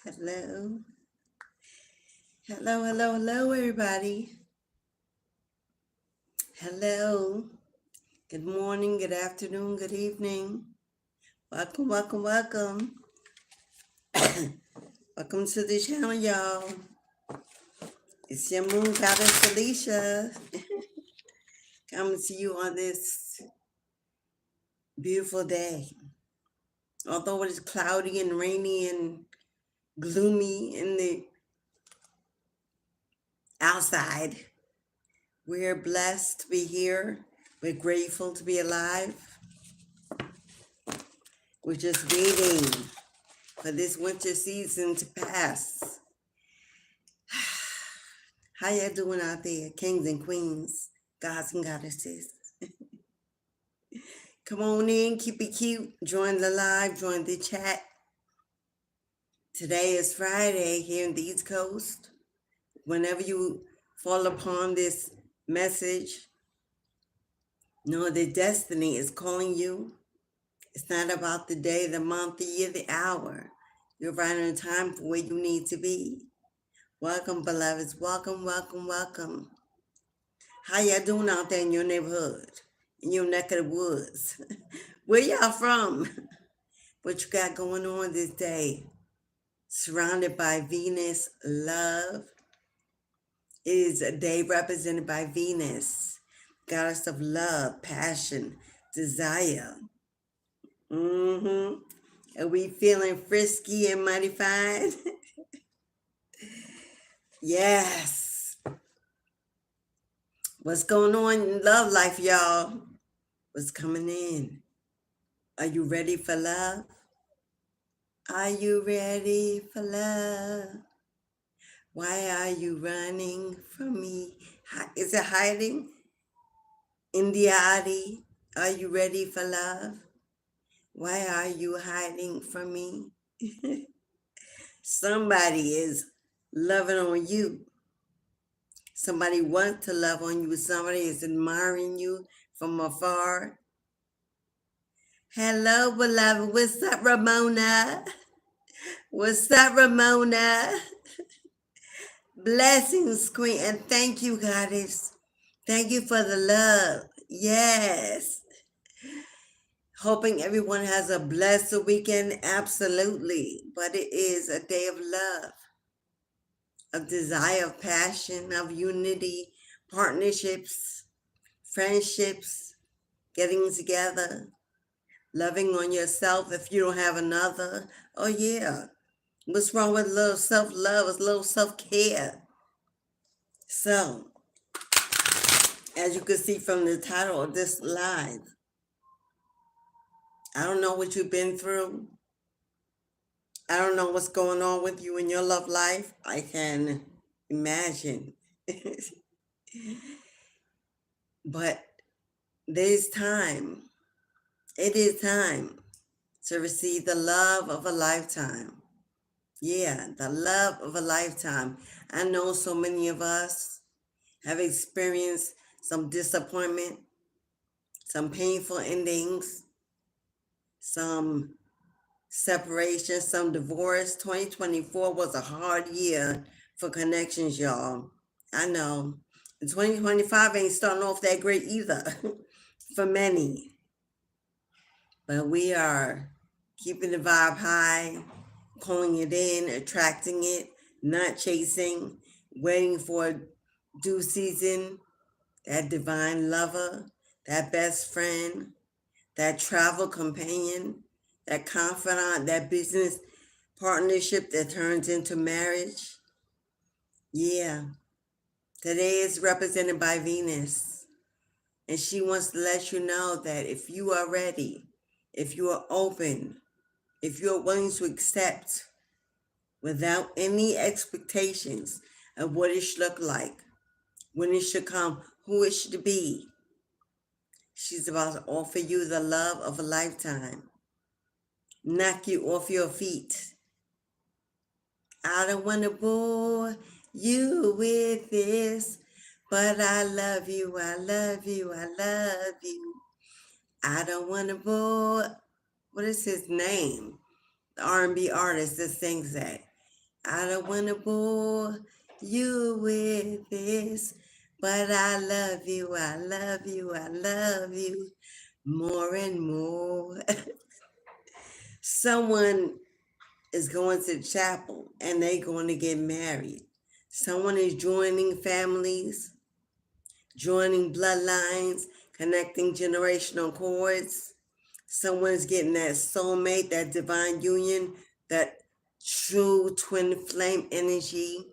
Hello. Hello, hello, hello, everybody. Hello. Good morning, good afternoon, good evening. Welcome, welcome, welcome. Welcome to the channel, y'all. It's your moon goddess, Alicia. Coming to you on this beautiful day. Although it is cloudy and rainy and gloomy in the outside, we're blessed to be here. We're grateful to be alive. We're just waiting for this winter season to pass. How y'all doing out there, kings and queens, gods and goddesses? Come on in, keep it cute. Join the live, join the chat. Today is Friday here in the East Coast. Whenever you fall upon this message, know that destiny is calling you. It's not about the day, the month, the year, the hour. You're right on time for where you need to be. Welcome, beloveds. Welcome, welcome, welcome. How y'all doing out there in your neighborhood, in your neck of the woods? Where y'all from? What you got going on this day? Surrounded by Venus love. It is a day represented by Venus, goddess of love, passion, desire. Are we feeling frisky and mighty fine? Yes. What's going on in love life, y'all? What's coming in? Are you ready for love? Are you ready for love? Why are you running from me? Is it hiding? Indiati, are you ready for love? Why are you hiding from me? Somebody is loving on you. Somebody wants to love on you. Somebody is admiring you from afar. Hello, beloved. What's up, Ramona? What's up, Ramona? Blessings, Queen. And thank you, Goddess. Thank you for the love. Yes. Hoping everyone has a blessed weekend. Absolutely. But it is a day of love, of desire, of passion, of unity, partnerships, friendships, getting together, loving on yourself if you don't have another. Oh, yeah. What's wrong with a little self-love? It's a little self-care. So, as you can see from the title of this live, I don't know what you've been through. I don't know what's going on with you in your love life. I can imagine. But it is time to receive the love of a lifetime. Yeah, the love of a lifetime. I know so many of us have experienced some disappointment, some painful endings, some separation, some divorce. 2024 was a hard year for connections, y'all. I know. And 2025 ain't starting off that great either for many. But we are keeping the vibe high, pulling it in, attracting it, not chasing, waiting for due season, that divine lover, that best friend, that travel companion, that confidant, that business partnership that turns into marriage. Yeah. Today is represented by Venus. And she wants to let you know that if you are ready, if you are open, if you are willing to accept without any expectations of what it should look like, when it should come, who it should be, she's about to offer you the love of a lifetime, knock you off your feet. I don't want to bore you with this, but I love you, I love you, I love you. I don't want to bore, what is his name? The R&B artist that sings that. I don't want to bore you with this, but I love you, I love you, I love you more and more. Someone is going to the chapel and they're going to get married. Someone is joining families, joining bloodlines, connecting generational cords. Someone is getting that soulmate, that divine union, that true twin flame energy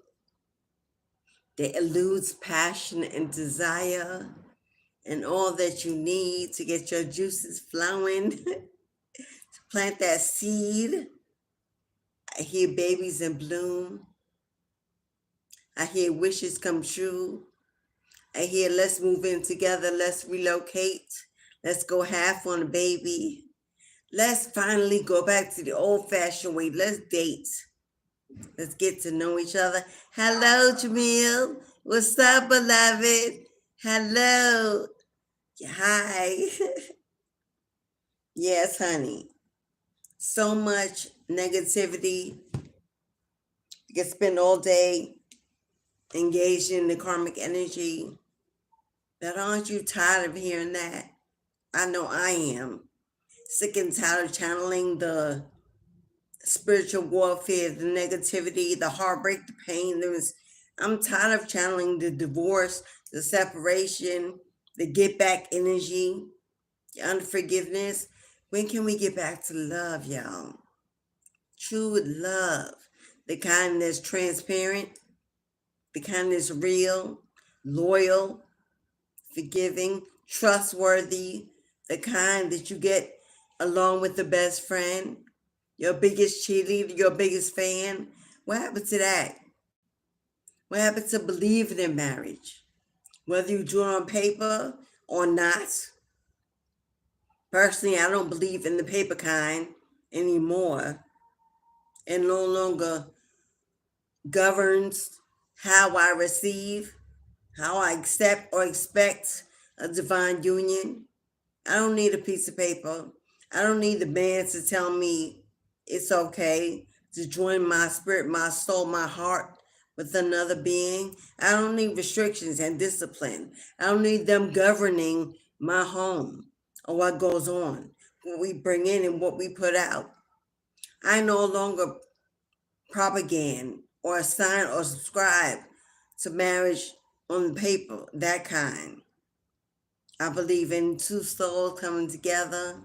that eludes passion and desire and all that you need to get your juices flowing, to plant that seed. I hear babies in bloom. I hear wishes come true. I hear let's move in together, let's relocate, let's go half on a baby. Let's finally go back to the old-fashioned way. Let's date. Let's get to know each other. Hello, Jamil. What's up, beloved? Hello. Hi. Yes, honey. So much negativity. You can spend all day engaged in the karmic energy. But aren't you tired of hearing that? I know I am. Sick and tired of channeling the spiritual warfare, the negativity, the heartbreak, the pain. I'm tired of channeling the divorce, the separation, the get back energy, the unforgiveness. When can we get back to love, y'all? True love. The kind that's transparent, the kind that's real, loyal, forgiving, trustworthy, the kind that you get along with the best friend, your biggest cheerleader, your biggest fan. What happened to that? What happened to believing in marriage? Whether you do it on paper or not. Personally, I don't believe in the paper kind anymore, and no longer governs how I receive, how I accept or expect a divine union. I don't need a piece of paper. I don't need the man to tell me it's okay to join my spirit, my soul, my heart with another being. I don't need restrictions and discipline. I don't need them governing my home or what goes on, what we bring in and what we put out. I no longer propaganda or assign or subscribe to marriage on paper, that kind. I believe in two souls coming together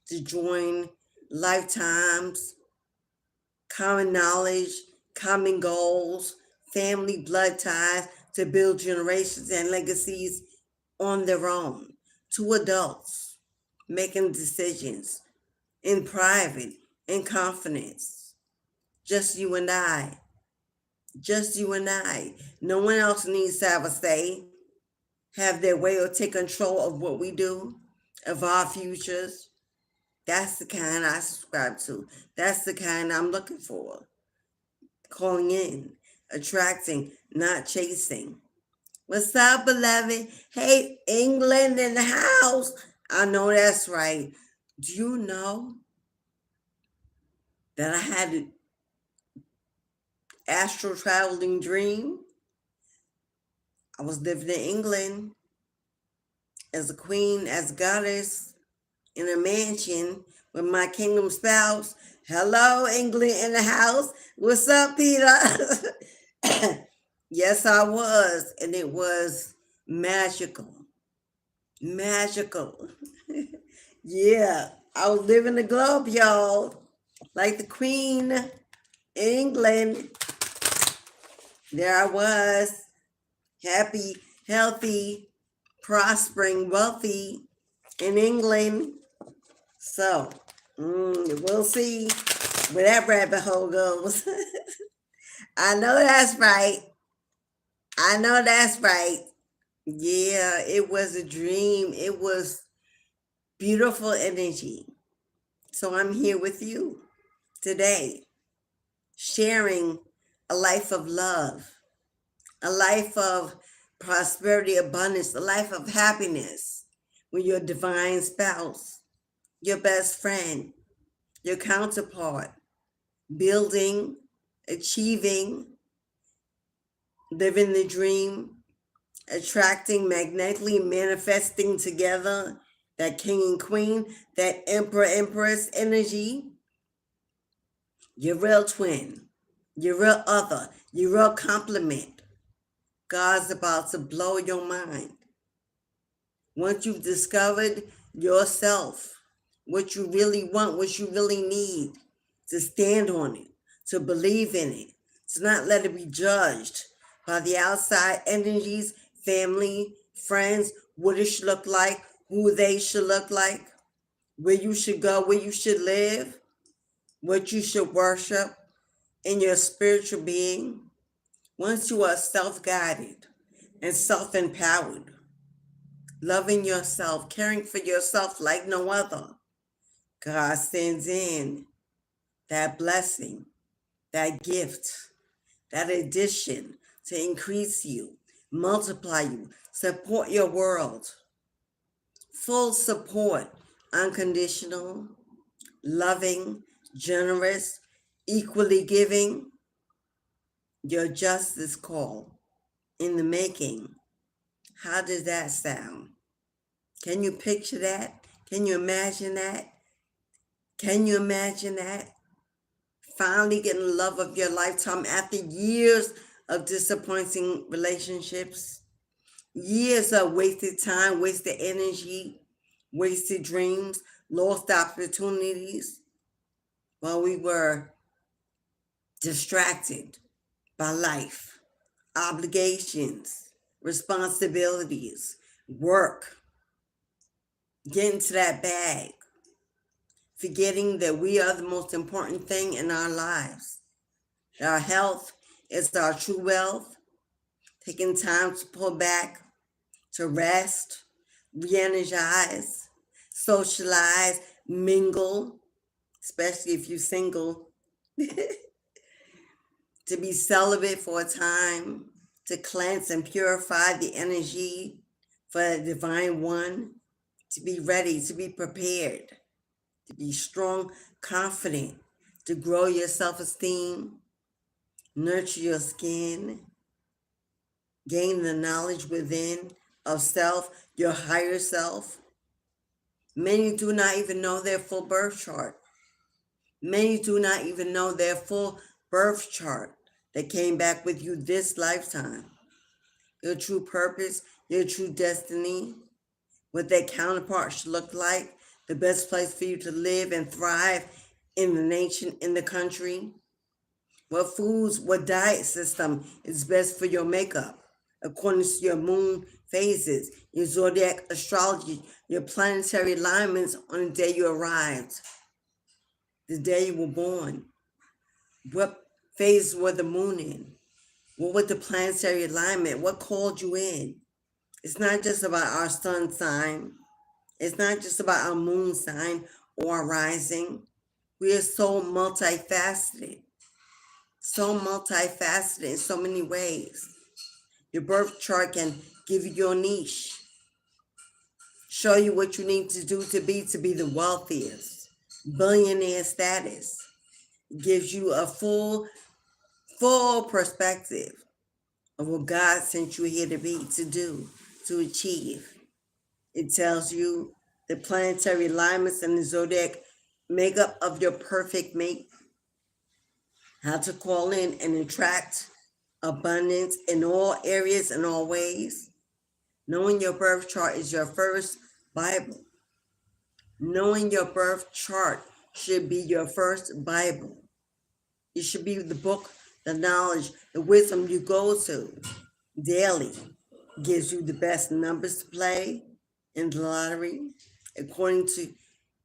to join lifetimes, common knowledge, common goals, family blood ties to build generations and legacies on their own. Two adults making decisions in private, in confidence. Just you and I. Just you and I. No one else needs to have a say, have their way, or take control of what we do, of our futures. That's the kind I subscribe to. That's the kind I'm looking for. Calling in, attracting, not chasing. What's up, beloved? Hey, England in the house. I know that's right. Do you know that I had an astral traveling dream? I was living in England as a queen, as a goddess, in a mansion with my kingdom spouse. Hello, England in the house. What's up, Peter? Yes, I was. And it was magical. Magical. Yeah, I was living the globe, y'all. Like the queen in England. There I was, happy, healthy, prospering, wealthy in England. So, we'll see where that rabbit hole goes. I know that's right. I know that's right. Yeah, it was a dream. It was beautiful energy. So I'm here with you today, sharing a life of love, a life of prosperity, abundance, a life of happiness with your divine spouse, your best friend, your counterpart, building, achieving, living the dream, attracting, magnetically manifesting together that king and queen, that emperor, empress energy, your real twin, your real other, your real complement. God's about to blow your mind. Once you've discovered yourself, what you really want, what you really need, to stand on it, to believe in it, to not let it be judged by the outside energies, family, friends, what it should look like, who they should look like, where you should go, where you should live, what you should worship in your spiritual being. Once you are self-guided and self-empowered, loving yourself, caring for yourself like no other, God sends in that blessing, that gift, that addition to increase you, multiply you, support your world. Full support, unconditional, loving, generous, equally giving. Your justice call in the making. How does that sound? Can you picture that? Can you imagine that? Can you imagine that? Finally getting the love of your lifetime after years of disappointing relationships, years of wasted time, wasted energy, wasted dreams, lost opportunities while we were distracted by life, obligations, responsibilities, work, getting to that bag, forgetting that we are the most important thing in our lives. Our health is our true wealth, taking time to pull back, to rest, re-energize, socialize, mingle, especially if you're single, to be celibate for a time, to cleanse and purify the energy for the divine one, to be ready, to be prepared, to be strong, confident, to grow your self-esteem, nurture your skin, gain the knowledge within of self, your higher self. Many do not even know their full birth chart. Many do not even know their full birth chart that came back with you this lifetime. Your true purpose, your true destiny, what that counterpart should look like, the best place for you to live and thrive in the nation, in the country. What foods, what diet system is best for your makeup, according to your moon phases, your zodiac astrology, your planetary alignments on the day you arrived, the day you were born. What phase were the moon in? What was the planetary alignment? What called you in? It's not just about our sun sign. It's not just about our moon sign or our rising. We are so multifaceted in so many ways. Your birth chart can give you your niche, show you what you need to do to be the wealthiest, billionaire status. It gives you a full perspective of what God sent you here to be, to do, to achieve. It tells you the planetary alignments and the zodiac makeup of your perfect mate, how to call in and attract abundance in all areas and all ways. Knowing your birth chart is your first Bible. Knowing your birth chart should be your first Bible. It should be the book the knowledge, the wisdom you go to daily gives you the best numbers to play in the lottery according to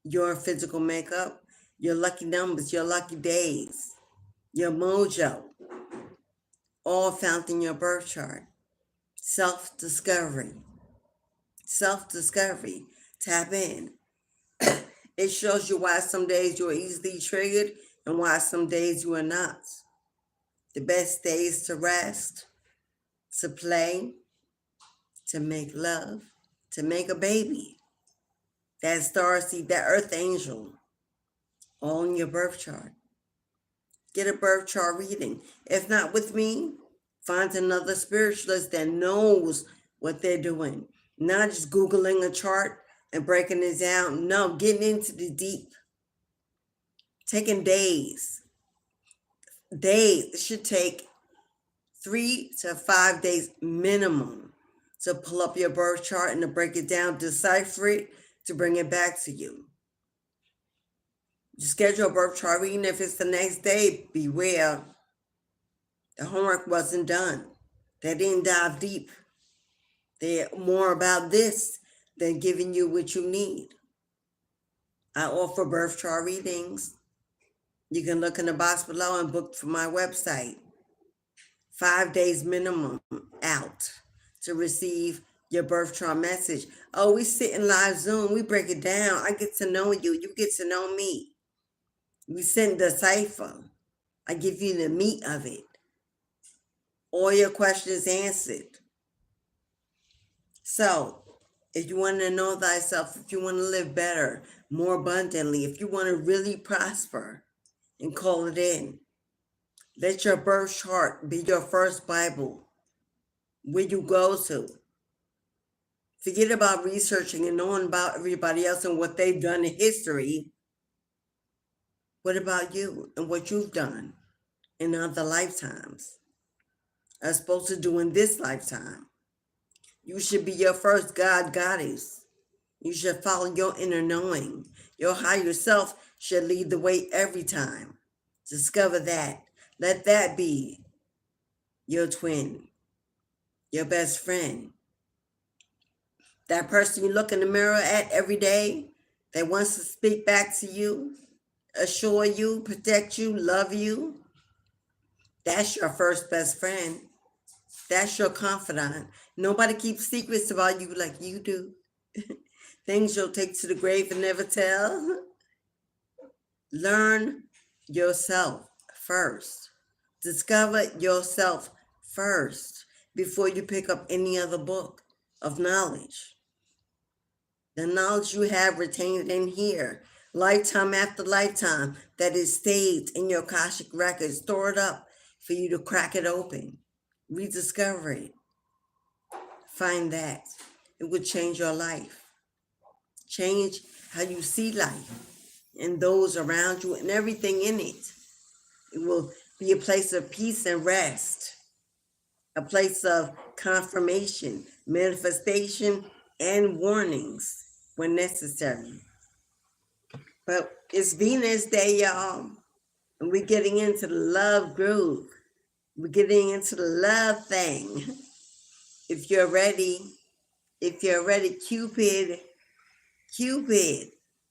your physical makeup, your lucky numbers, your lucky days, your mojo, all found in your birth chart. Self-discovery. Self-discovery. Tap in. It shows you why some days you are easily triggered and why some days you are not. The best days to rest, to play, to make love, to make a baby. That starseed, that earth angel, all in your birth chart. Get a birth chart reading. If not with me, find another spiritualist that knows what they're doing. Not just Googling a chart and breaking it down. No, getting into the deep. Taking days. Days. It should take 3 to 5 days minimum to pull up your birth chart and to break it down, decipher it, to bring it back to you. You schedule a birth chart reading. If it's the next day, beware. The homework wasn't done. They didn't dive deep. They're more about this than giving you what you need. I offer birth chart readings. You can look in the box below and book from my website. 5 days minimum out to receive your birth chart message. Oh, we sit in live Zoom. We break it down. I get to know you. You get to know me. We send the cipher. I give you the meat of it. All your questions answered. So, if you want to know thyself, if you want to live better, more abundantly, if you want to really prosper and call it in, let your birth chart be your first Bible where you go to. Forget about researching and knowing about everybody else and what they've done in history. What about you and what you've done in other lifetimes, as opposed to doing this lifetime? You should be your first God, goddess. You should follow your inner knowing. Your higher self should lead the way every time. Discover that. Let that be your twin, your best friend. That person you look in the mirror at every day that wants to speak back to you, assure you, protect you, love you. That's your first best friend. That's your confidant. Nobody keeps secrets about you like you do. Things you'll take to the grave and never tell. Learn yourself first. Discover yourself first before you pick up any other book of knowledge. The knowledge you have retained in here, lifetime after lifetime, that is stayed in your Akashic records, stored up for you to crack it open, rediscover it. Find that. It would change your life. Change how you see life and those around you and everything in it. It will be a place of peace and rest, a place of confirmation, manifestation, and warnings when necessary. But it's Venus Day, y'all, and we're getting into the love groove. We're getting into the love thing. If you're ready, Cupid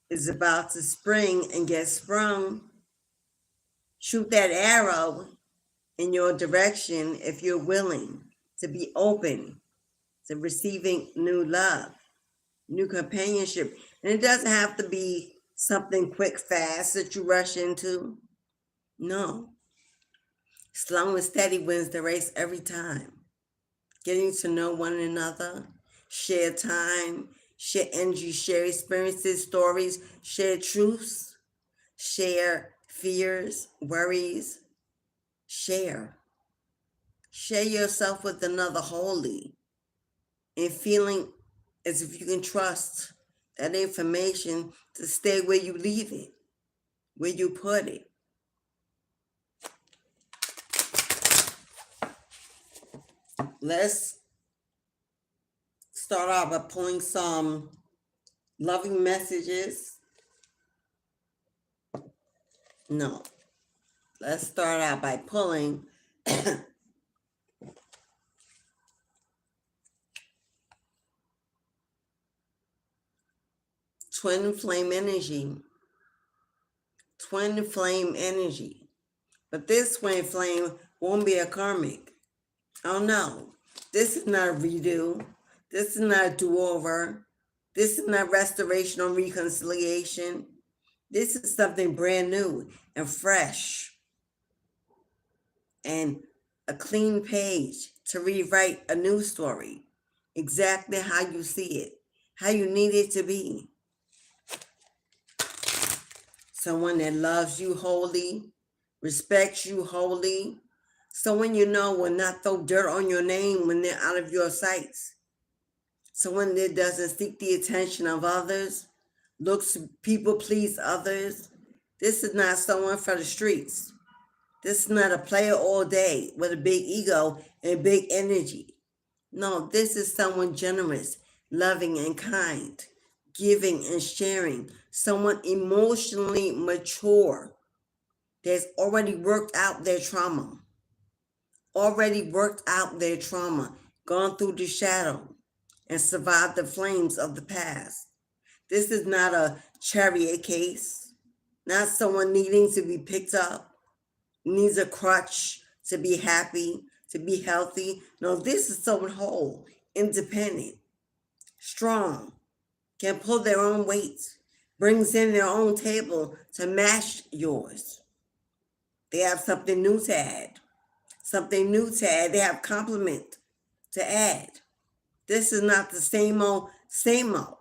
is about to spring and get sprung. Shoot that arrow in your direction if you're willing to be open to receiving new love, new companionship. And it doesn't have to be something quick, fast that you rush into. No. Slow and steady wins the race every time. Getting to know one another, share time, share energy, share experiences, stories, share truths, share fears, worries, share. Share yourself with another wholly and feeling as if you can trust that information to stay where you leave it, where you put it. Let's start out by pulling some loving messages. No, let's start out by pulling Twin flame energy. Twin flame energy. But this twin flame won't be a karmic. Oh no. This is not a redo. This is not a do-over. This is not restoration or reconciliation. This is something brand new and fresh and a clean page to rewrite a new story exactly how you see it, how you need it to be. Someone that loves you wholly, respects you wholly, someone you know will not throw dirt on your name when they're out of your sights. Someone that doesn't seek the attention of others, looks to people please others. This is not someone for the streets. This is not a player all day with a big ego and big energy. No, this is someone generous, loving and kind, giving and sharing. Someone emotionally mature that's already worked out their trauma, gone through the shadow and survived the flames of the past. This is not a chariot case, not someone needing to be picked up, needs a crutch to be happy, to be healthy. No, this is someone whole, independent, strong, can pull their own weight, brings in their own table to match yours. They have something new to add. They have compliment to add. This is not the same old, same old.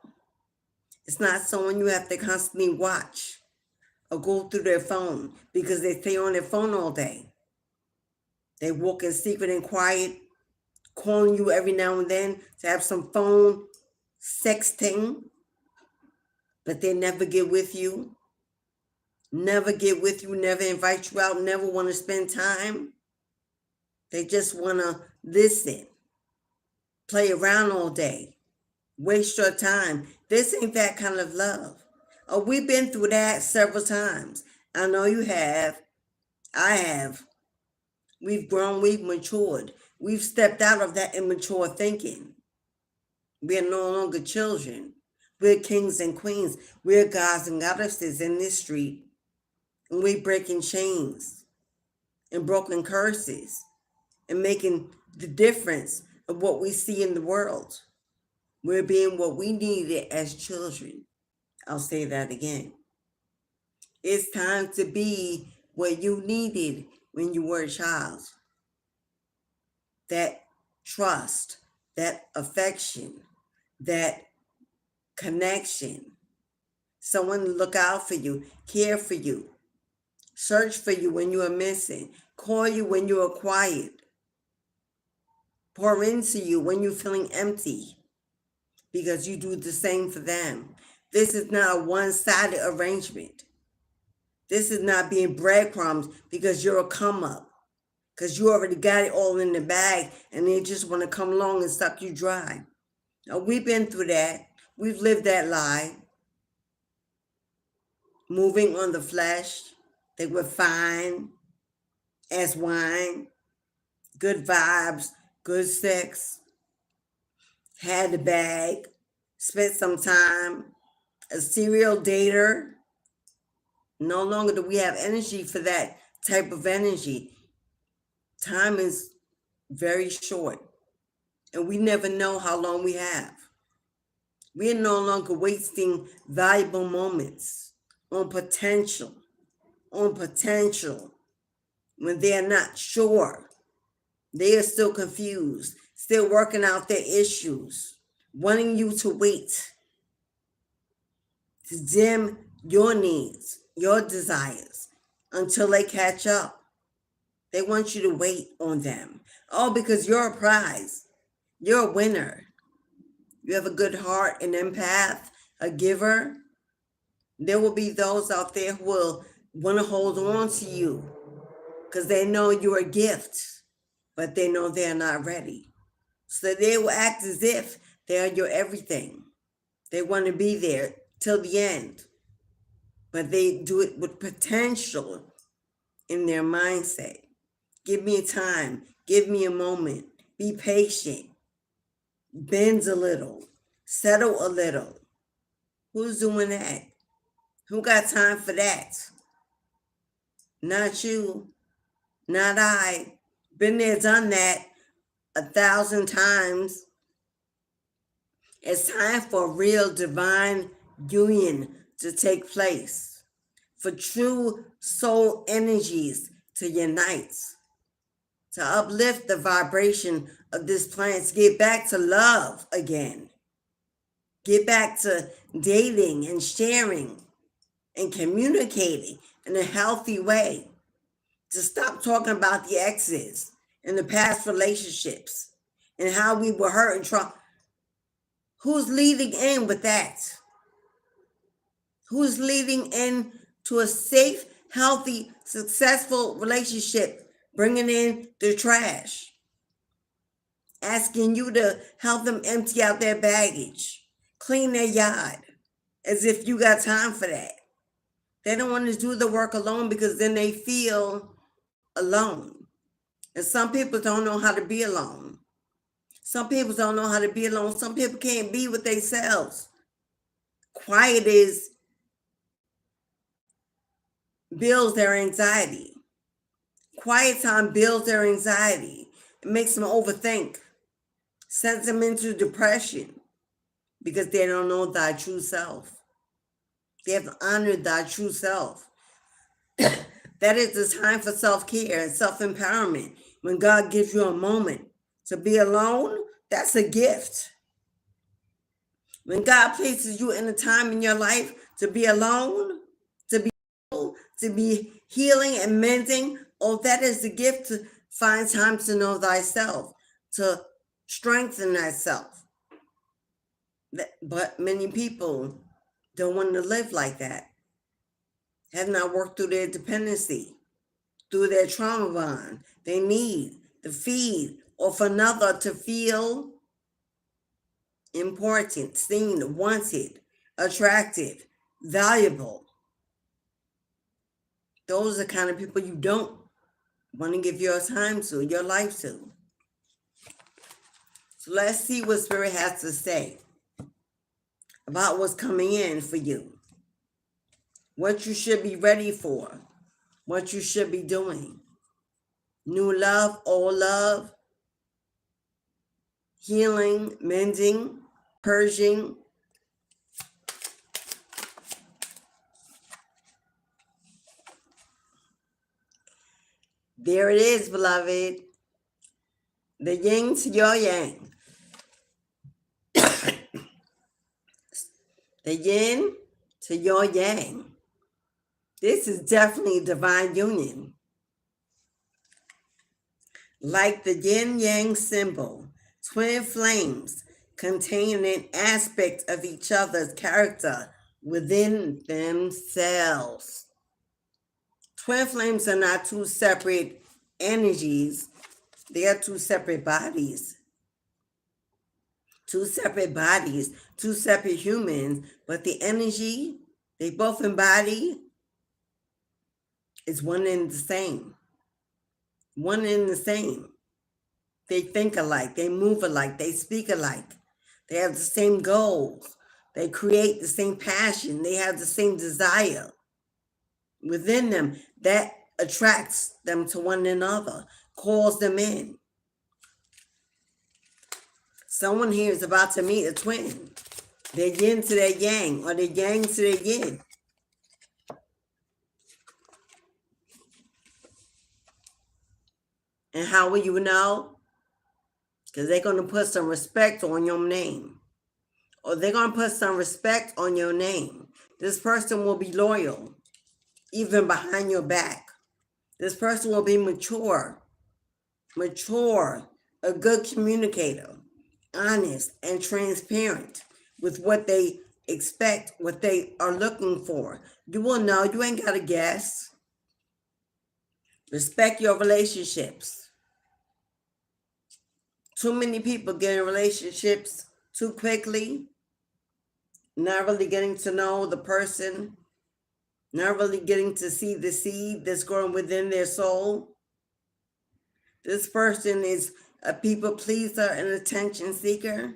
It's not someone you have to constantly watch or go through their phone because they stay on their phone all day. They walk in secret and quiet, calling you every now and then to have some phone sexting, but they never get with you, never invite you out, never want to spend time. They just want to listen, play around all day, waste your time. This ain't that kind of love. Oh, we've been through that several times. I know you have. I have. We've grown, we've matured. We've stepped out of that immature thinking. We're no longer children. We're kings and queens. We're gods and goddesses in this street. And we're breaking chains and broken curses and making the difference of what we see in the world. We're being what we needed as children. I'll say that again. It's time to be what you needed when you were a child. That trust, that affection, that connection. Someone to look out for you, care for you, search for you when you are missing, call you when you are quiet, pour into you when you're feeling empty, because you do the same for them. This is not a one-sided arrangement. This is not being breadcrumbs because you're a come up, because you already got it all in the bag and they just want to come along and suck you dry. Now, we've been through that. We've lived that lie. Moving on the flesh, they were fine as wine, good vibes, good sex, had the bag, spent some time, a serial dater. No longer do we have energy for that type of energy. Time is very short, and we never know how long we have. We are no longer wasting valuable moments on potential, when they are not sure. They are still confused, still working out their issues, wanting you to wait, to dim your needs, your desires, until they catch up. They want you to wait on them. Oh, because you're a prize. You're a winner. You have a good heart, an empath, a giver. There will be those out there who will want to hold on to you because they know you're a gift, but they know they're not ready. So they will act as if they are your everything. They want to be there till the end, but they do it with potential in their mindset. Give me time. Give me a moment. Be patient. Bend a little. Settle a little. Who's doing that? Who got time for that? Not you. Not I. Been there, done that 1,000 times. It's time for real divine union to take place, for true soul energies to unite, to uplift the vibration of this planet, to get back to love again, get back to dating and sharing and communicating in a healthy way, to stop talking about the exes and the past relationships and how we were hurt and trauma. Who's leading in with that? Who's leading in to a safe, healthy, successful relationship, bringing in the trash, asking you to help them empty out their baggage, clean their yard, as if you got time for that. They don't want to do the work alone because then they feel alone. And some people don't know how to be alone. Some people don't know how to be alone. Some people can't be with themselves. Quiet builds their anxiety. Quiet time builds their anxiety. It makes them overthink, sends them into depression because they don't know thy true self. They have honored thy true self. That is the time for self-care and self-empowerment. When God gives you a moment to be alone, that's a gift. When God places you in a time in your life to be alone, to be healing and mending, oh, that is the gift, to find time to know thyself, to strengthen thyself. But many people don't want to live like that, have not worked through their dependency, through their trauma bond. They need to feed off another to feel important, seen, wanted, attractive, valuable. Those are the kind of people you don't want to give your time to, your life to. So let's see what Spirit has to say about what's coming in for you, what you should be ready for, what you should be doing. New love, old love, healing, mending, purging. There it is, beloved. The yin to your yang. The yin to your yang. This is definitely divine union. Like the yin-yang symbol, twin flames contain an aspect of each other's character within themselves. Twin flames are not two separate energies. They are two separate bodies. Two separate bodies, two separate humans, but the energy they both embody is one and the same. One and the same. They think alike, they move alike, they speak alike. They have the same goals. They create the same passion. They have the same desire within them that attracts them to one another, calls them in. Someone here is about to meet a twin. Their yin to their yang, or their yang to their yin. And how will you know? Because they're going to put some respect on your name. Or they're going to put some respect on your name. This person will be loyal, even behind your back. This person will be mature, a good communicator, honest and transparent with what they expect, what they are looking for. You will know. You ain't got to guess. Respect your relationships. Too many people get in relationships too quickly, not really getting to know the person, not really getting to see the seed that's growing within their soul. This person is a people pleaser and attention seeker.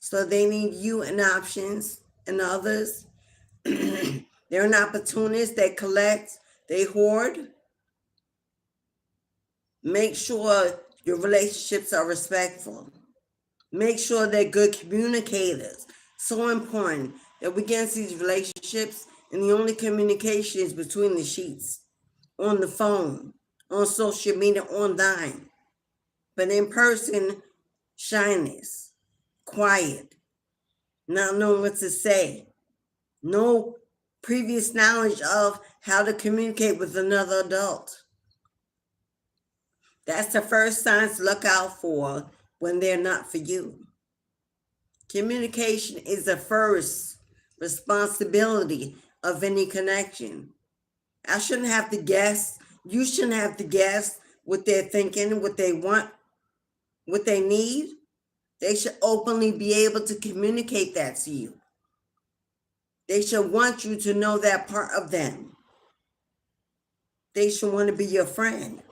So they need you and options and others. They're an opportunist. They collect, they hoard. Make sure your relationships are respectful. Make sure they're good communicators. So important that we get into these relationships and the only communication is between the sheets, on the phone, on social media, online. But in person, shyness, quiet, not knowing what to say, no previous knowledge of how to communicate with another adult. That's the first signs to look out for when they're not for you. Communication is the first responsibility of any connection. I shouldn't have to guess. You shouldn't have to guess what they're thinking, what they want, what they need. They should openly be able to communicate that to you. They should want you to know that part of them. They should want to be your friend.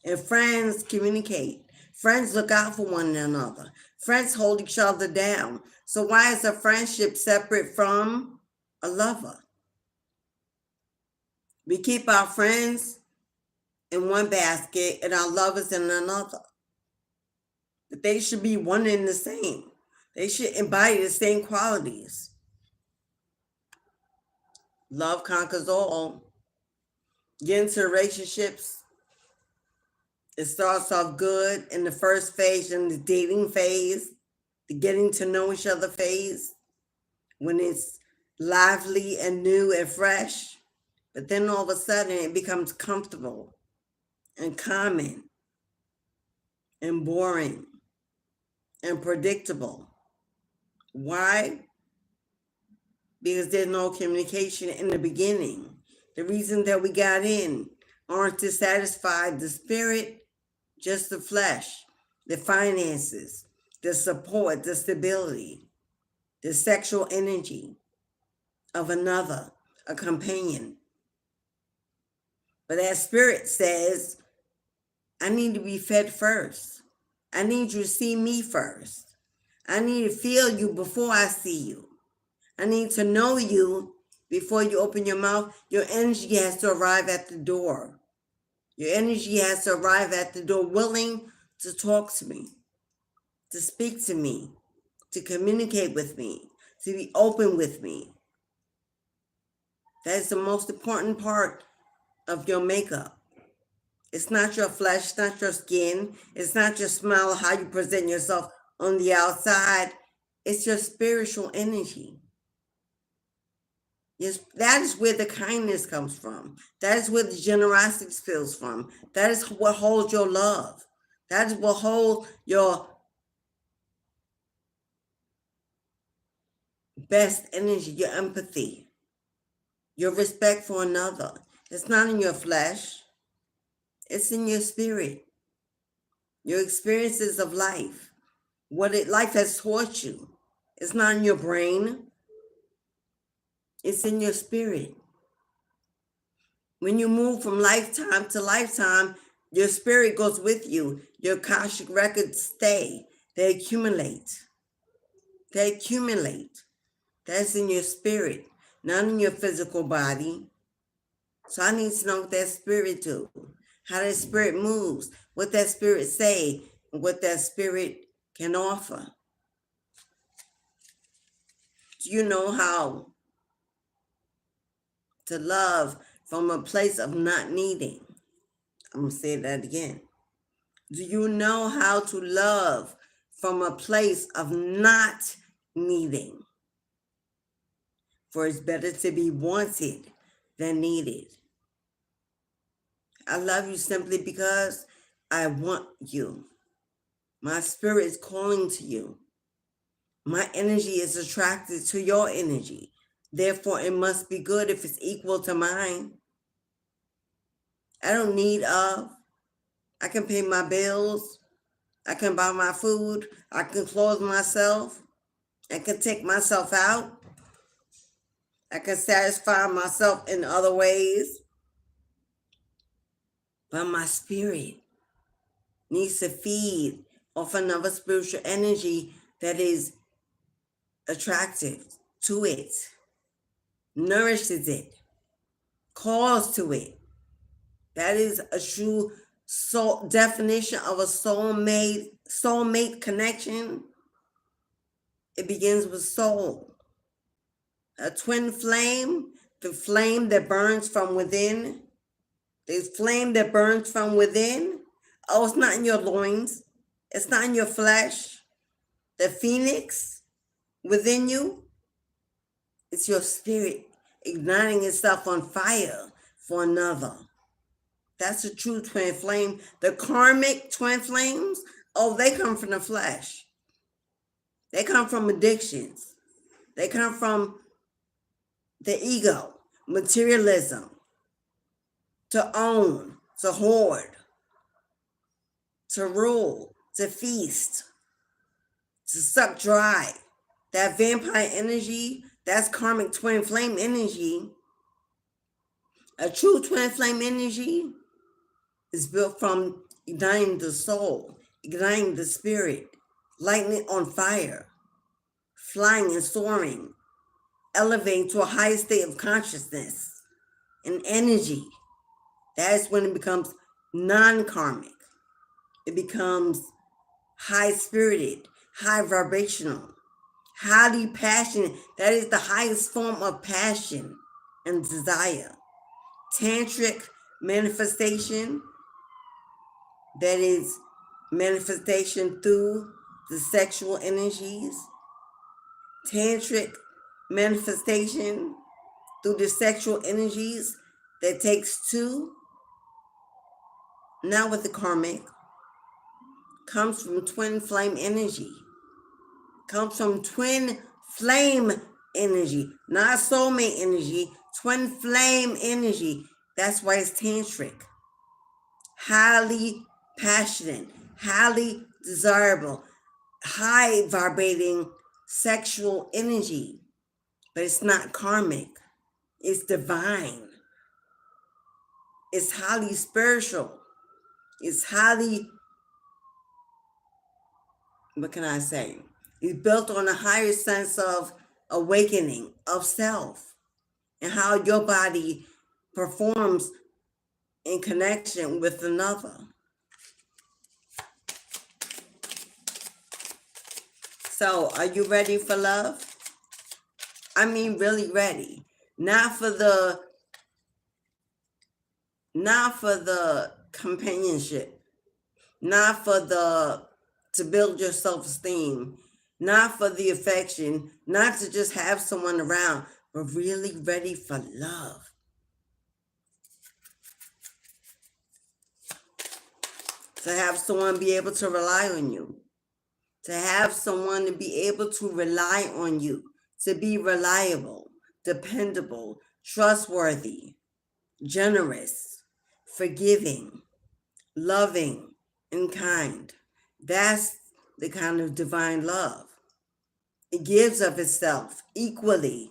And friends communicate. Friends look out for one another. Friends hold each other down. So why is a friendship separate from a lover? We keep our friends in one basket and our lovers in another. But they should be one and the same. They should embody the same qualities. Love conquers all. Get into relationships. It starts off good in the first phase, in the dating phase, the getting to know each other phase, when it's lively and new and fresh. But then all of a sudden it becomes comfortable and common and boring and predictable. Why? Because there's no communication in the beginning. The reason that we got in aren't to satisfy the spirit, just the flesh, the finances, the support, the stability, the sexual energy of another, a companion. But that spirit says, I need to be fed first. I need you to see me first. I need to feel you before I see you. I need to know you before you open your mouth. Your energy has to arrive at the door. Your energy has to arrive at the door willing to talk to me, to speak to me, to communicate with me, to be open with me. That is the most important part of your makeup. It's not your flesh, it's not your skin, it's not your smile, how you present yourself on the outside. It's your spiritual energy. Yes, that is where the kindness comes from. That is where the generosity spills from. That is what holds your love. That is what holds your best energy, your empathy, your respect for another. It's not in your flesh. It's in your spirit. Your experiences of life. Life has taught you. It's not in your brain. It's in your spirit. When you move from lifetime to lifetime, your spirit goes with you. Your Akashic records stay. They accumulate. They accumulate. That's in your spirit, not in your physical body. So I need to know what that spirit do, how that spirit moves, what that spirit say, and what that spirit can offer. Do you know how to love from a place of not needing? I'm going to say that again. Do you know how to love from a place of not needing? For it's better to be wanted than needed. I love you simply because I want you. My spirit is calling to you. My energy is attracted to your energy. Therefore, it must be good if it's equal to mine. I don't need of. I can pay my bills. I can buy my food. I can clothe myself. I can take myself out. I can satisfy myself in other ways. But my spirit needs to feed off another spiritual energy that is attractive to it, nourishes it, calls to it. That is a true soul definition of a soulmate connection. It begins with soul. A twin flame, the flame that burns from within. The flame that burns from within. Oh, it's not in your loins. It's not in your flesh. The phoenix within you, it's your spirit igniting itself on fire for another. That's a true twin flame. The karmic twin flames, oh, they come from the flesh. They come from addictions. They come from the ego, materialism, to own, to hoard, to rule, to feast, to suck dry. That vampire energy, that's karmic twin flame energy. A true twin flame energy is built from igniting the soul, igniting the spirit, lighting it on fire, flying and soaring, elevating to a higher state of consciousness and energy. That is when it becomes non-karmic. It becomes high-spirited, high vibrational, highly passionate. That is the highest form of passion and desire. Tantric manifestation, that is manifestation through the sexual energies. Tantric manifestation through the sexual energies that takes two, not with the karmic, comes from twin flame energy. Comes from twin flame energy, not soulmate energy, twin flame energy. That's why it's tantric. Highly passionate, highly desirable, high vibrating sexual energy. But it's not karmic. It's divine. It's highly spiritual. It's highly, what can I say? It's built on a higher sense of awakening of self and how your body performs in connection with another. So, are you ready for love? I mean, really ready. Not for the companionship, not for the to build your self-esteem, not for the affection, not to just have someone around, but really ready for love. To have someone be able to rely on you. To have someone to be able to rely on you. To be reliable, dependable, trustworthy, generous, forgiving, loving, and kind. That's the kind of divine love. It gives of itself equally,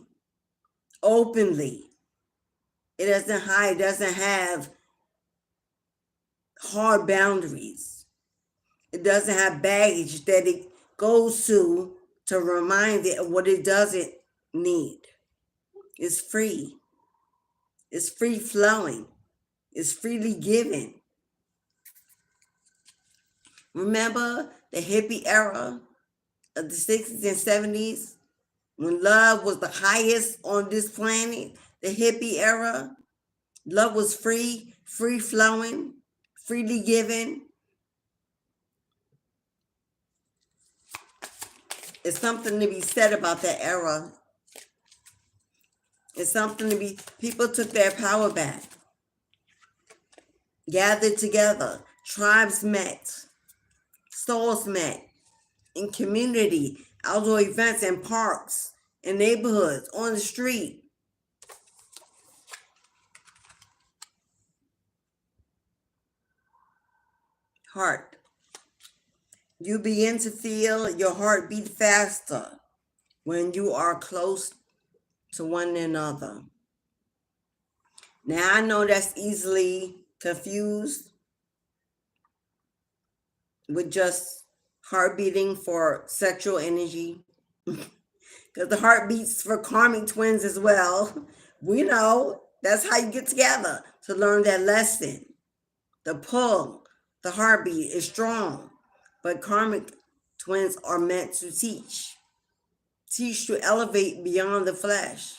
openly. It doesn't hide, doesn't have hard boundaries. It doesn't have baggage that it goes to remind it of what it doesn't need. It's free. It's free flowing. It's freely given. Remember the hippie era of the 60s and 70s when love was the highest on this planet? The hippie era. Love was free, free flowing, freely given. It's something to be said about that era. It's something to be, people took their power back. Gathered together, tribes met, souls met, in community, outdoor events and parks, in neighborhoods, on the street. Heart. You begin to feel your heart beat faster when you are close to one another. Now, I know that's easily confused. with just heart beating for sexual energy. Because the heart beats for karmic twins as well. We know that's how you get together to learn that lesson. The pull, the heartbeat is strong, but karmic twins are meant to teach. Teach to elevate beyond the flesh.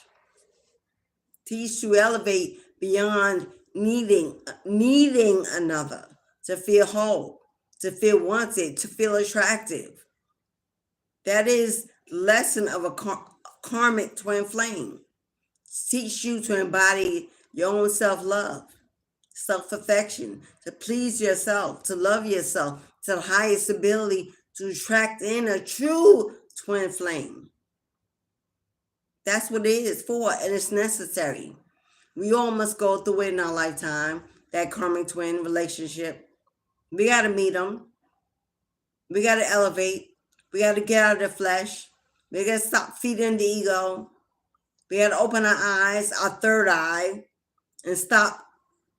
Teach to elevate beyond needing another, to feel whole, to feel wanted, to feel attractive. That is the lesson of a karmic twin flame. Teach you to embody your own self-love, self-affection, to please yourself, to love yourself to the highest ability, to attract in a true twin flame. That's what it is for, and it's necessary. We all must go through it in our lifetime, that karmic twin relationship. We got to meet them. We got to elevate. We got to get out of the flesh. We got to stop feeding the ego. We got to open our eyes, our third eye, and stop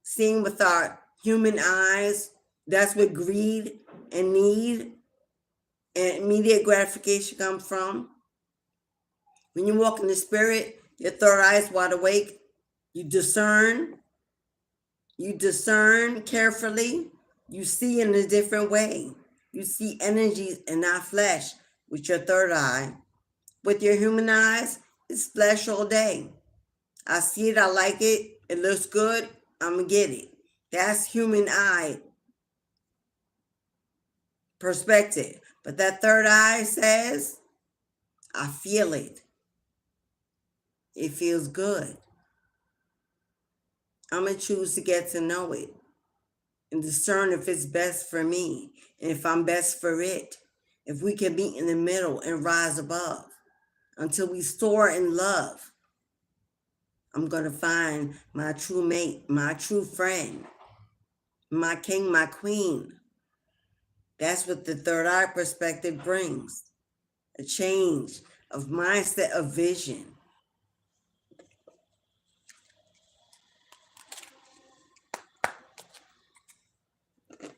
seeing with our human eyes. That's where greed and need and immediate gratification come from. When you walk in the spirit, your third eye is wide awake. You discern carefully. You see in a different way. You see energies and not flesh with your third eye. With your human eyes, it's flesh all day. I see it, I like it, it looks good, I'm gonna get it. That's human eye perspective. But that third eye says, I feel it. It feels good. I'm gonna choose to get to know it and discern if it's best for me and if I'm best for it. If we can meet in the middle and rise above until we soar in love. I'm going to find my true mate, my true friend, my king, my queen. That's what the third eye perspective brings. A change of mindset, of vision.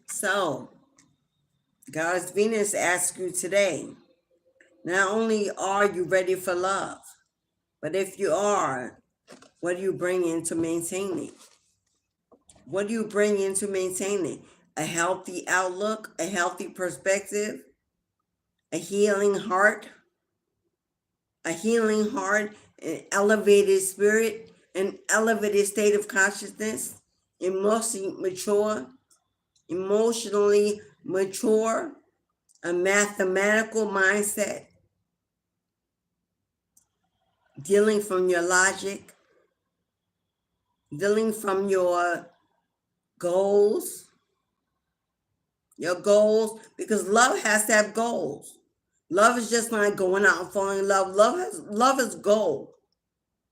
So, Goddess Venus asks you today, not only are you ready for love, but if you are, what do you bring in to maintain it? What do you bring in to maintain it? A healthy outlook, a healthy perspective, a healing heart, an elevated spirit, an elevated state of consciousness, emotionally mature, a mathematical mindset, dealing from your logic, dealing from your goals, because love has to have goals. Love is just not going out and falling in love. Love is goal.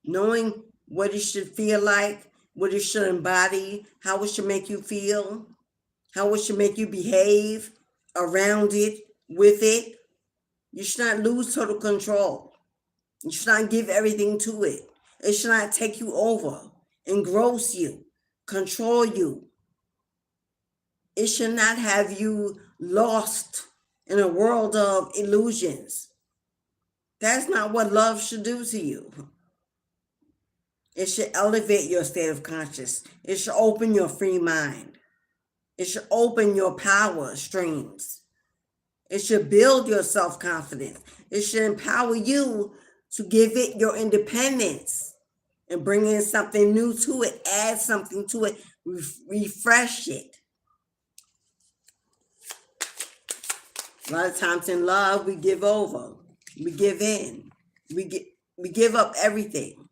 Knowing what it should feel like, what it should embody, how it should make you feel, how it should make you behave around it, with it. You should not lose total control. You should not give everything to it. It should not take you over, engross you, control you. It should not have you lost in a world of illusions. That's not what love should do to you. It should elevate your state of consciousness. It should open your free mind. It should open your power streams. It should build your self-confidence. It should empower you to give it your independence and bring in something new to it, add something to it, refresh it. A lot of times in love, we give over, we give in, we give up everything.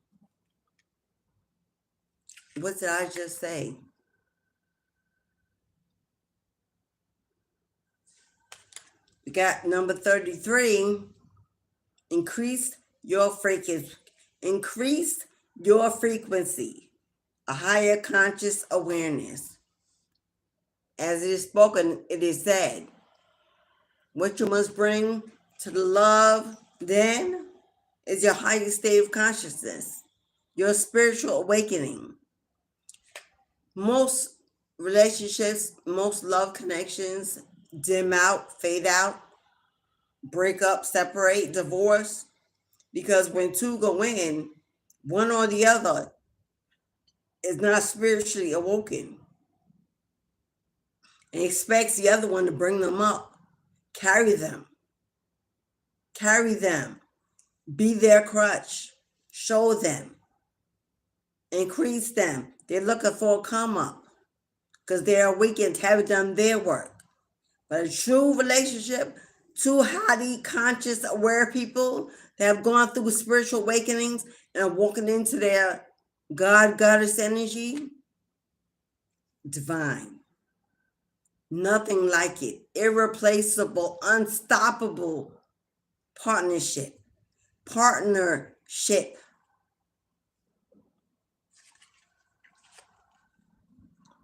What did I just say? We got number 33, increase your frequency, a higher conscious awareness. As it is spoken, it is said, what you must bring to the love then is your highest state of consciousness, your spiritual awakening. Most relationships, most love connections dim out, fade out, break up, separate, divorce. Because when two go in, one or the other is not spiritually awoken and expects the other one to bring them up, carry them, be their crutch, show them, increase them. They're looking for a come up because they're awakened, haven't done their work. But a true relationship, two highly conscious, aware people that have gone through spiritual awakenings and are walking into their God, goddess energy, divine. Nothing like it. Irreplaceable, unstoppable partnership.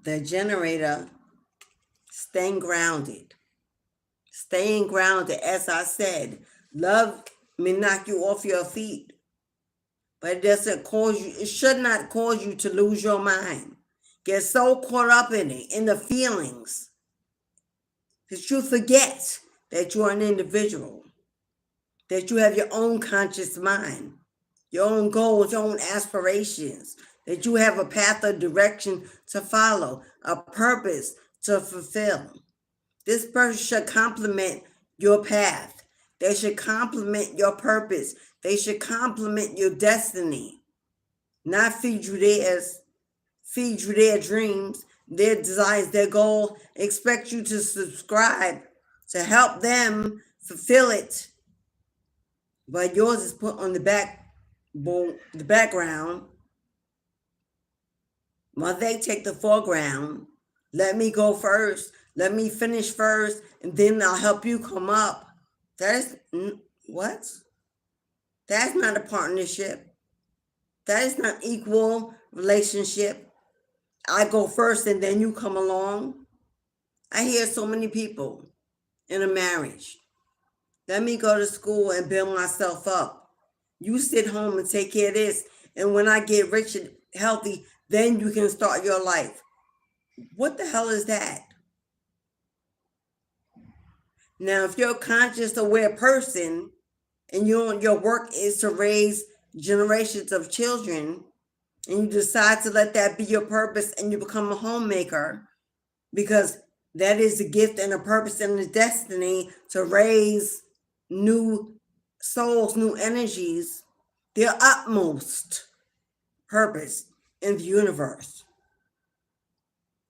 The generator, staying grounded. Staying grounded, as I said, love may knock you off your feet, but it should not cause you to lose your mind. Get so caught up in it, in the feelings, that you forget that you're an individual, that you have your own conscious mind, your own goals, your own aspirations, that you have a path or direction to follow, a purpose to fulfill. This person should complement your path. They should complement your purpose. They should complement your destiny, not feed you their dreams, their desires, their goal, expect you to subscribe to help them fulfill it. But yours is put on the background, while they take the foreground. Let me go first. Let me finish first, and then I'll help you come up. That's what? That's not a partnership. That is not equal relationship. I go first and then you come along. I hear so many people in a marriage. Let me go to school and build myself up. You sit home and take care of this. And when I get rich and healthy, then you can start your life. What the hell is that? Now, if you're a conscious, aware person and your work is to raise generations of children, and you decide to let that be your purpose and you become a homemaker, because that is the gift and the purpose and the destiny to raise new souls, new energies, their utmost purpose in the universe.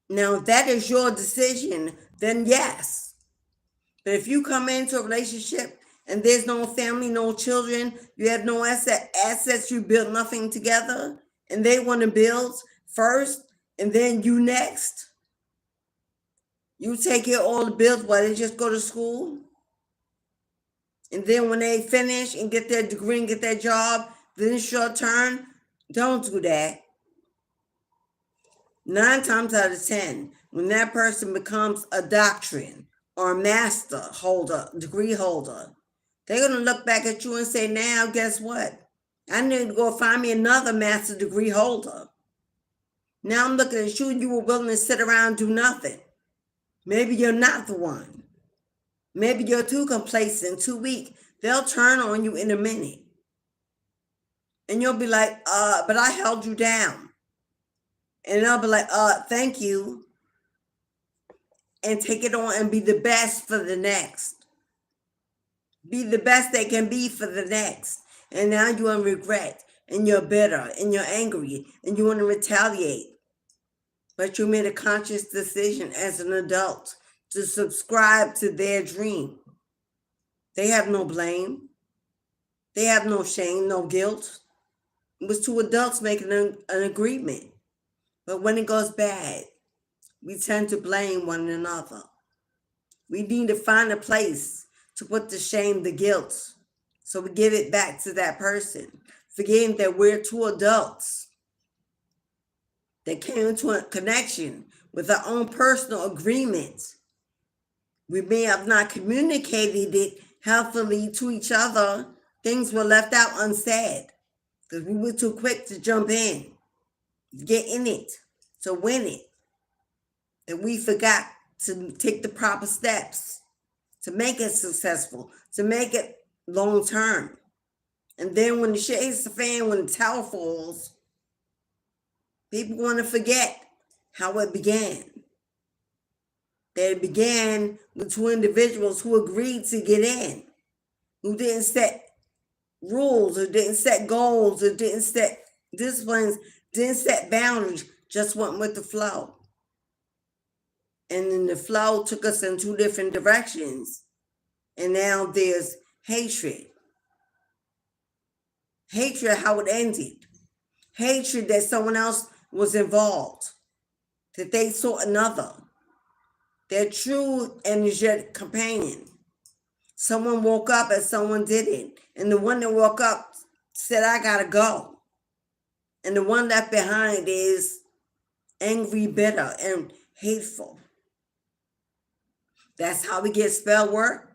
Now, if that is your decision, then yes. But if you come into a relationship and there's no family, no children, you have no assets, you build nothing together, and they want to build first and then you next, you take care of all the bills while they just go to school. And then when they finish and get their degree and get their job, then it's your turn. Don't do that. 9 times out of 10, when that person becomes a doctrine or a master holder, degree holder, they're going to look back at you and say, now, guess what? I need to go find me another master degree holder. Now I'm looking at you and you were willing to sit around and do nothing. Maybe you're not the one. Maybe you're too complacent, too weak. They'll turn on you in a minute. And you'll be like, but I held you down. And they'll be like, thank you. And take it on and be the best for the next. Be the best they can be for the next. And now you're in regret, and you're bitter, and you're angry, and you want to retaliate. But you made a conscious decision as an adult to subscribe to their dream. They have no blame. They have no shame, no guilt. It was two adults making an agreement. But when it goes bad, we tend to blame one another. We need to find a place to put the shame, the guilt, so we give it back to that person, forgetting that we're two adults that came into a connection with our own personal agreements. We may have not communicated it healthily to each other. Things were left out unsaid because we were too quick to jump in, to get in it, to win it. And we forgot to take the proper steps to make it successful, to make it long term. And then when the shit hits the fan, when the towel falls, people want to forget how it began. That it began with two individuals who agreed to get in, who didn't set rules, or didn't set goals, or didn't set disciplines, didn't set boundaries, just went with the flow. And then the flow took us in two different directions. And now there's hatred. Hatred, how it ended. Hatred that someone else was involved, that they saw another, their true energetic companion. Someone woke up and someone didn't. And the one that woke up said, I gotta go. And the one left behind is angry, bitter, and hateful. That's how we get spell work.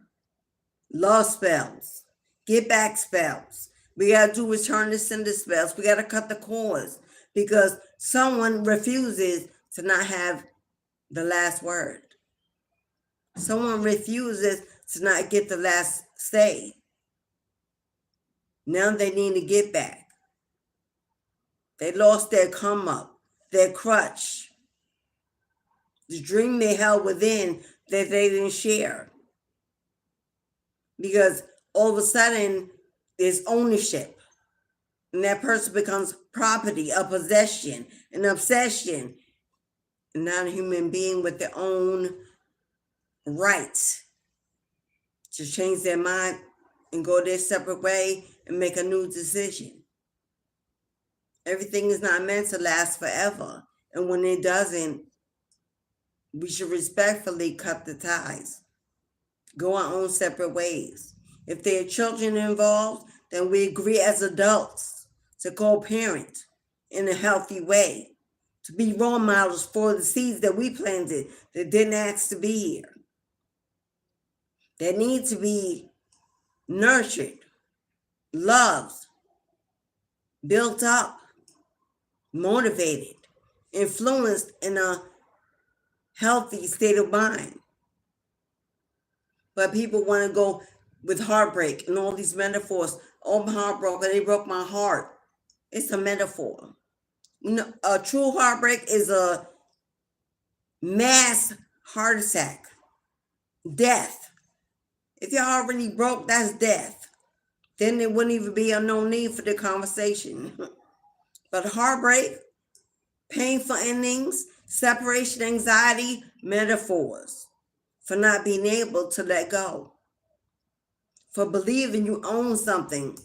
Love spells. Get back spells. We got to do return to sender spells. We got to cut the cords because someone refuses to not have the last word. Someone refuses to not get the last say. Now they need to get back. They lost their come up, their crutch, the dream they held within that they didn't share. Because all of a sudden, there's ownership. And that person becomes property, a possession, an obsession. And not a human being with their own rights to change their mind and go their separate way and make a new decision. Everything is not meant to last forever. And when it doesn't, we should respectfully cut the ties. Go our own separate ways. If there are children involved, then we agree as adults to co-parent in a healthy way, to be role models for the seeds that we planted that didn't ask to be here, that need to be nurtured, loved, built up, motivated, influenced in a healthy state of mind. But people want to go with heartbreak and all these metaphors. Oh, I'm heartbroken. They broke my heart. It's a metaphor. A true heartbreak is a mass heart attack, death. If your heart really broke, that's death. Then there wouldn't even be no need for the conversation. But heartbreak, painful endings, separation anxiety, metaphors for not being able to let go, for believing you own something.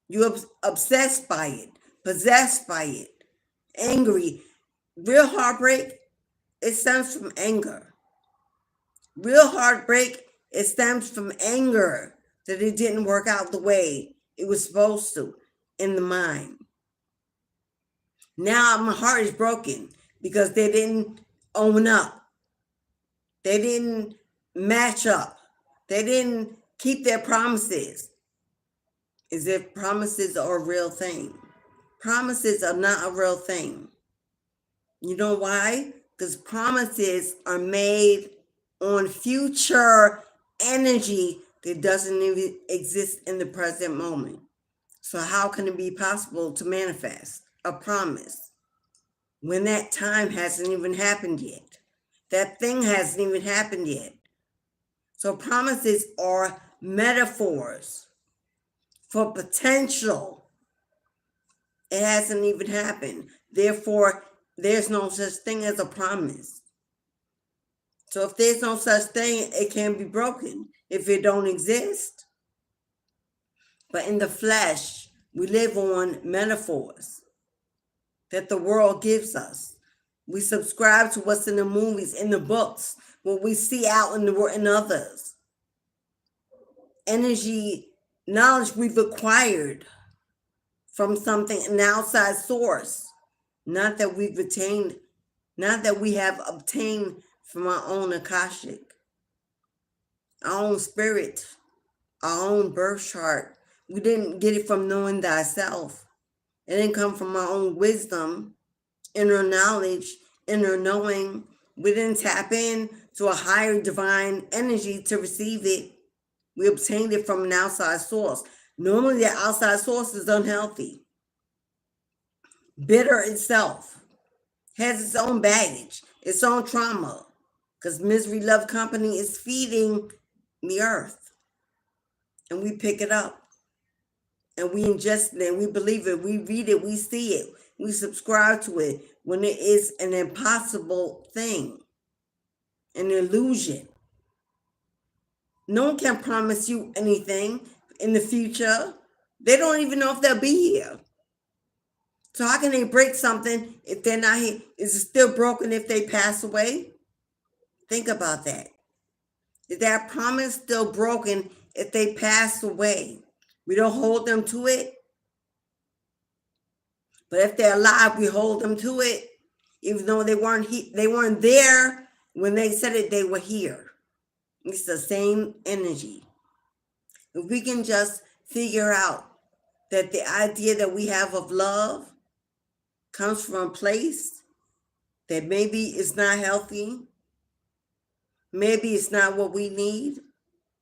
You're obsessed by it, possessed by it, angry. Real heartbreak, it stems from anger. Real heartbreak, it stems from anger that it didn't work out the way it was supposed to in the mind. Now my heart is broken because they didn't own up. They didn't match up. They didn't keep their promises. As if promises are a real thing. Promises are not a real thing. You know why? Because promises are made on future energy that doesn't even exist in the present moment. So how can it be possible to manifest a promise when that time hasn't even happened yet? That thing hasn't even happened yet. So promises are metaphors for potential. It hasn't even happened. Therefore, there's no such thing as a promise. So if there's no such thing, it can be broken if it don't exist. But in the flesh, we live on metaphors that the world gives us. We subscribe to what's in the movies, in the books, what we see out in the world, in others. Energy, knowledge we've acquired from something, an outside source, not that we've attained, not that we have obtained from our own Akashic, our own spirit, our own birth chart. We didn't get it from knowing thyself. It didn't come from our own wisdom, inner knowledge, inner knowing. We didn't tap in to a higher divine energy to receive it. We obtained it from an outside source. Normally, the outside source is unhealthy, bitter itself, has its own baggage, its own trauma, because misery love company is feeding the earth, and we pick it up, and we ingest it, and we believe it, we read it, we see it, we subscribe to it when it is an impossible thing, an illusion. No one can promise you anything in the future. They don't even know if they'll be here. So how can they break something if they're not here? Is it still broken if they pass away? Think about that. Is that promise still broken if they pass away? We don't hold them to it. But if they're alive, we hold them to it, even though they weren't there when they said it. They were here. It's the same energy. If we can just figure out that the idea that we have of love comes from a place that maybe is not healthy, maybe it's not what we need.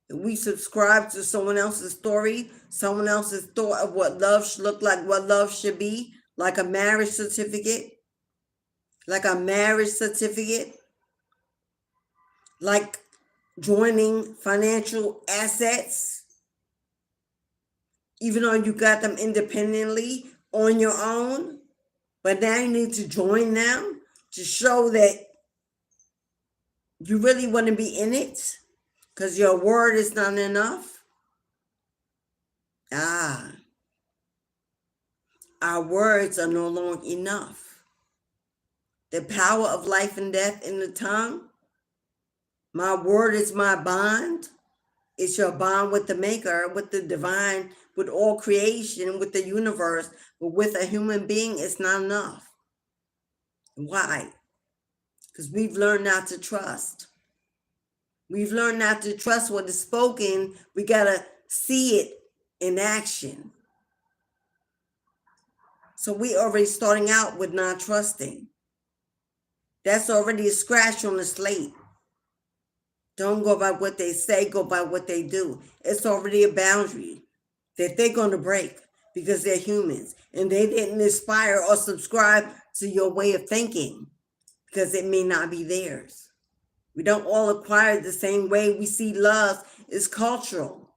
If we subscribe to someone else's story, someone else's thought of what love should look like, what love should be, like a marriage certificate, like joining financial assets, even though you got them independently on your own, but now you need to join them to show that you really want to be in it because your word is not enough. Our words are no longer enough. The power of life and death in the tongue. My word is my bond. It's your bond with the maker, with the divine, with all creation, with the universe. But with a human being, it's not enough. Why? Because we've learned not to trust. We've learned not to trust what is spoken. We got to see it in action. So we already starting out with not trusting. That's already a scratch on the slate. Don't go by what they say, go by what they do. It's already a boundary that they're going to break because they're humans and they didn't aspire or subscribe to your way of thinking because it may not be theirs. We don't all acquire the same way we see love. Is cultural.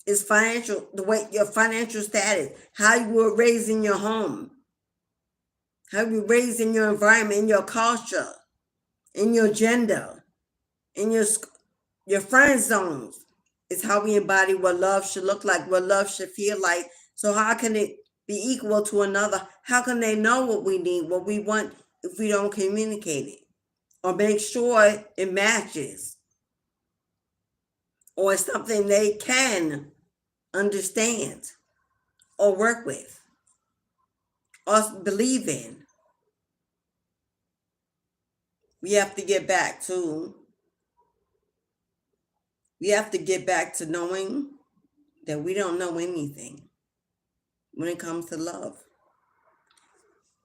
It's financial, the way your financial status, how you were raised in your home, how you were raised in your environment, in your culture, in your gender, in your friend zones. Is how we embody what love should look like, what love should feel like. So how can it be equal to another? How can they know what we need, what we want, if we don't communicate it or make sure it matches or it's something they can understand or work with or believe in? We have to get back to knowing that we don't know anything when it comes to love.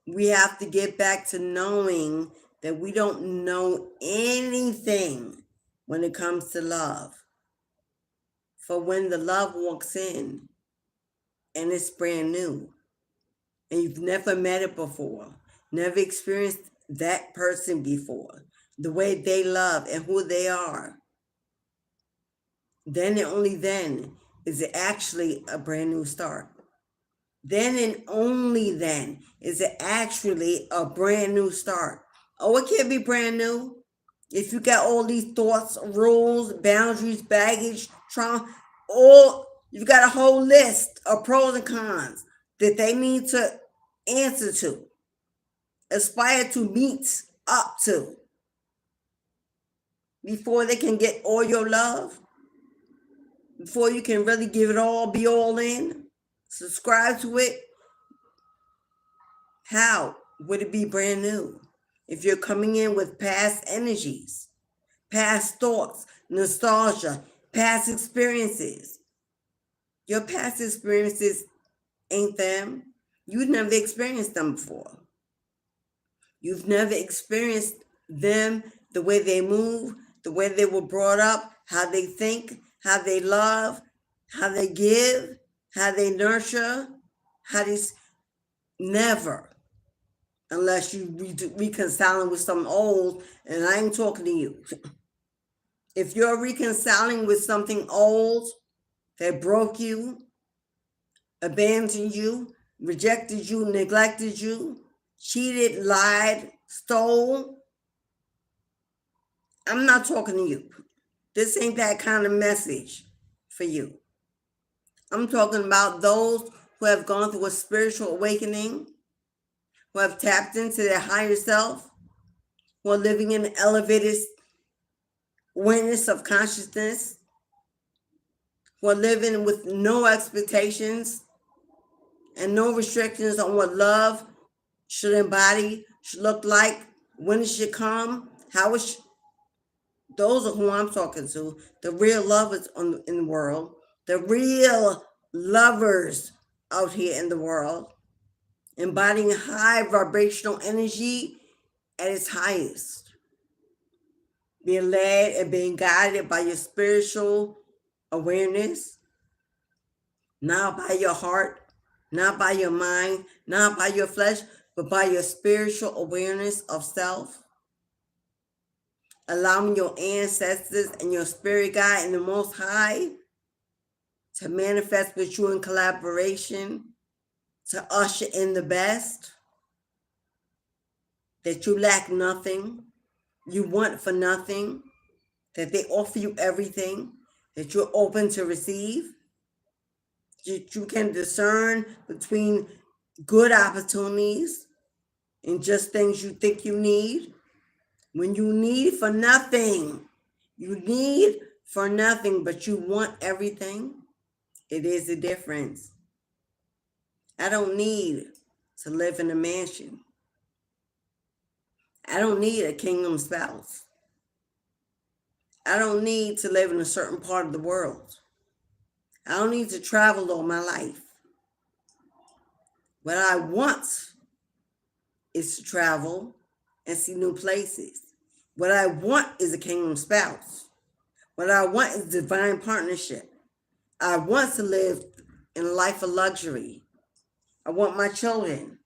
We have to get back to knowing that we don't know anything when it comes to love. For when the love walks in and it's brand new and you've never met it before, never experienced that person before, the way they love and who they are, then and only then is it actually a brand new start. Then and only then is it actually a brand new start. Oh, it can't be brand new. If you got all these thoughts, rules, boundaries, baggage, trauma, you've got a whole list of pros and cons that they need to answer to, aspire to meet up to, before they can get all your love, before you can really give it all, be all in, subscribe to it. How would it be brand new if you're coming in with past energies, past thoughts, nostalgia, past experiences? Your past experiences ain't them. You've never experienced them before. You've never experienced them the way they move, the way they were brought up, how they think, how they love, how they give, how they nurture, how they never, unless you reconciling with something old, and I ain't talking to you. If you're reconciling with something old that broke you, abandoned you, rejected you, neglected you, cheated, lied, stole, I'm not talking to you. This ain't that kind of message for you. I'm talking about those who have gone through a spiritual awakening, who have tapped into their higher self, who are living in an elevated awareness of consciousness, who are living with no expectations and no restrictions on what love should embody, should look like, when it should come, how it should. Those are who I'm talking to. The real lovers in the world, the real lovers out here in the world, embodying high vibrational energy at its highest, being led and being guided by your spiritual awareness, not by your heart, not by your mind, not by your flesh, but by your spiritual awareness of self. Allowing your ancestors and your spirit guide in the Most High to manifest with you in collaboration, to usher in the best, that you lack nothing, you want for nothing, that they offer you everything, that you're open to receive, that you can discern between good opportunities and just things you think you need. When you need for nothing, you need for nothing, but you want everything, it is a difference. I don't need to live in a mansion. I don't need a kingdom spouse. I don't need to live in a certain part of the world. I don't need to travel all my life. What I want is to travel and see new places. What I want is a kingdom spouse. What I want is divine partnership. I want to live in a life of luxury. I want my children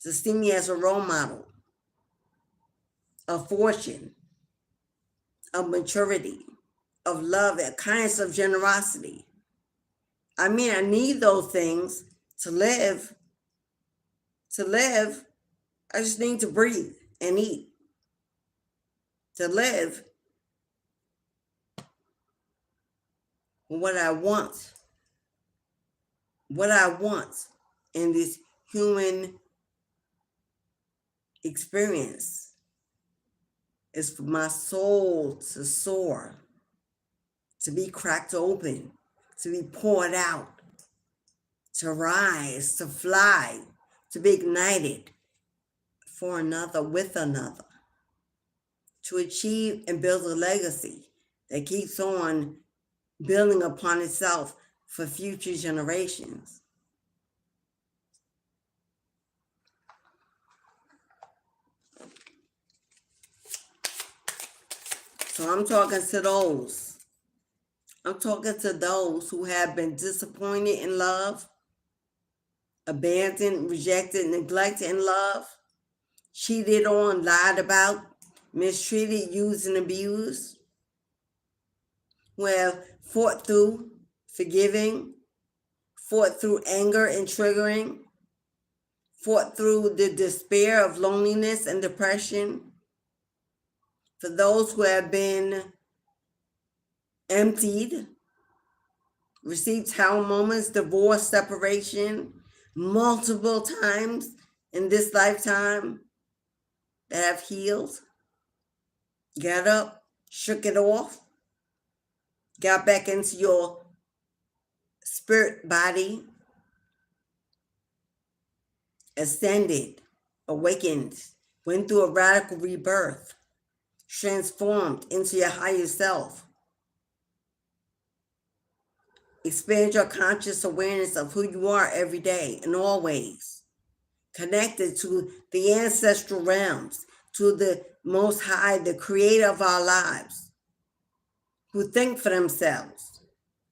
to see me as a role model of fortune, of maturity, of love, of kindness, of generosity. I mean, I need those things to live. To live, I just need to breathe and eat. To live, what I want in this human experience is for my soul to soar, to be cracked open, to be poured out, to rise, to fly, to be ignited for another, with another, to achieve and build a legacy that keeps on building upon itself for future generations. So I'm talking to those. I'm talking to those who have been disappointed in love, abandoned, rejected, neglected in love, cheated on, lied about, mistreated, used, and abused, who have fought through forgiving, fought through anger and triggering, fought through the despair of loneliness and depression, for those who have been emptied, received tower moments, divorce, separation, multiple times in this lifetime, that have healed, got up, shook it off, got back into your spirit body, ascended, awakened, went through a radical rebirth, transformed into your higher self. Expand your conscious awareness of who you are every day and always. Connected to the ancestral realms, to the Most High, the creator of our lives, who think for themselves,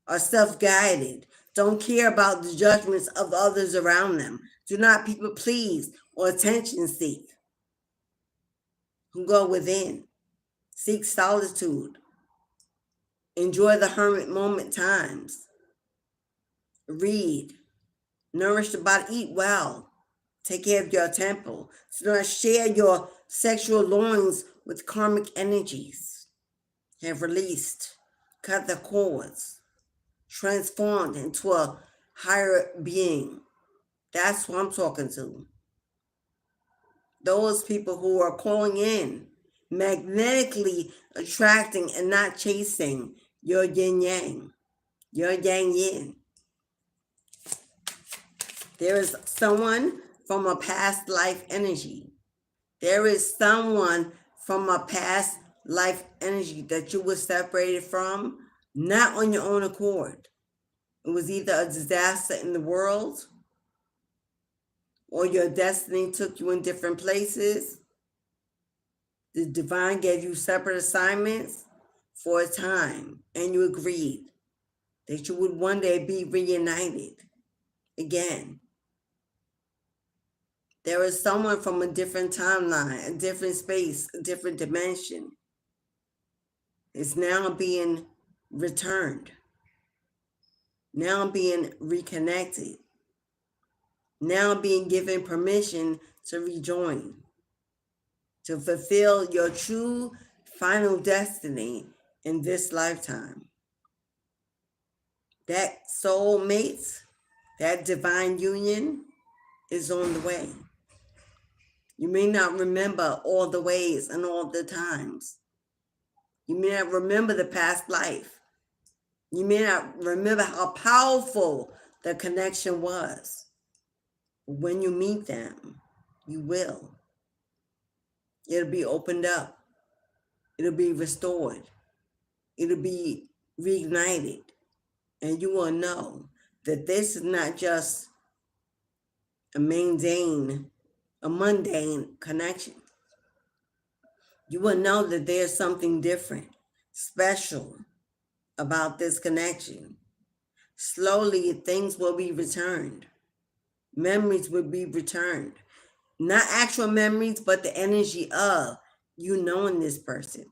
are self-guided, don't care about the judgments of others around them, do not people please or attention seek, who go within, seek solitude, enjoy the hermit moment times, read, nourish the body, eat well, take care of your temple. Do not share your sexual loins with karmic energies. Have released, cut the cords, transformed into a higher being. That's who I'm talking to. Those people who are calling in, magnetically attracting and not chasing your yin yang, your yang yin. There is someone from a past life energy. There is someone from a past life energy that you were separated from, not on your own accord. It was either a disaster in the world, or your destiny took you in different places. The divine gave you separate assignments for a time, and you agreed that you would one day be reunited again. There is someone from a different timeline, a different space, a different dimension. It's now being returned, now being reconnected, now being given permission to rejoin, to fulfill your true final destiny in this lifetime. That soulmate, that divine union is on the way. You may not remember all the ways and all the times. You may not remember the past life. You may not remember how powerful the connection was. But when you meet them, you will. It'll be opened up. It'll be restored. It'll be reignited. And you will know that this is not just a mundane connection. You will know that there's something different, special about this connection. Slowly, things will be returned. Memories will be returned. Not actual memories, but the energy of you knowing this person.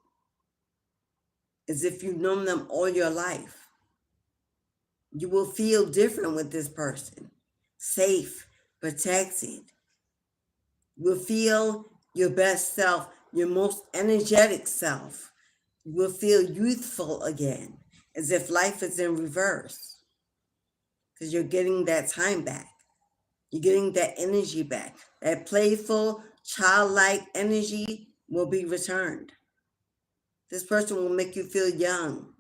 As if you've known them all your life. You will feel different with this person. Safe, protected. You will feel your best self, your most energetic self. You will feel youthful again, as if life is in reverse. Because you're getting that time back. You're getting that energy back. That playful, childlike energy will be returned. This person will make you feel young,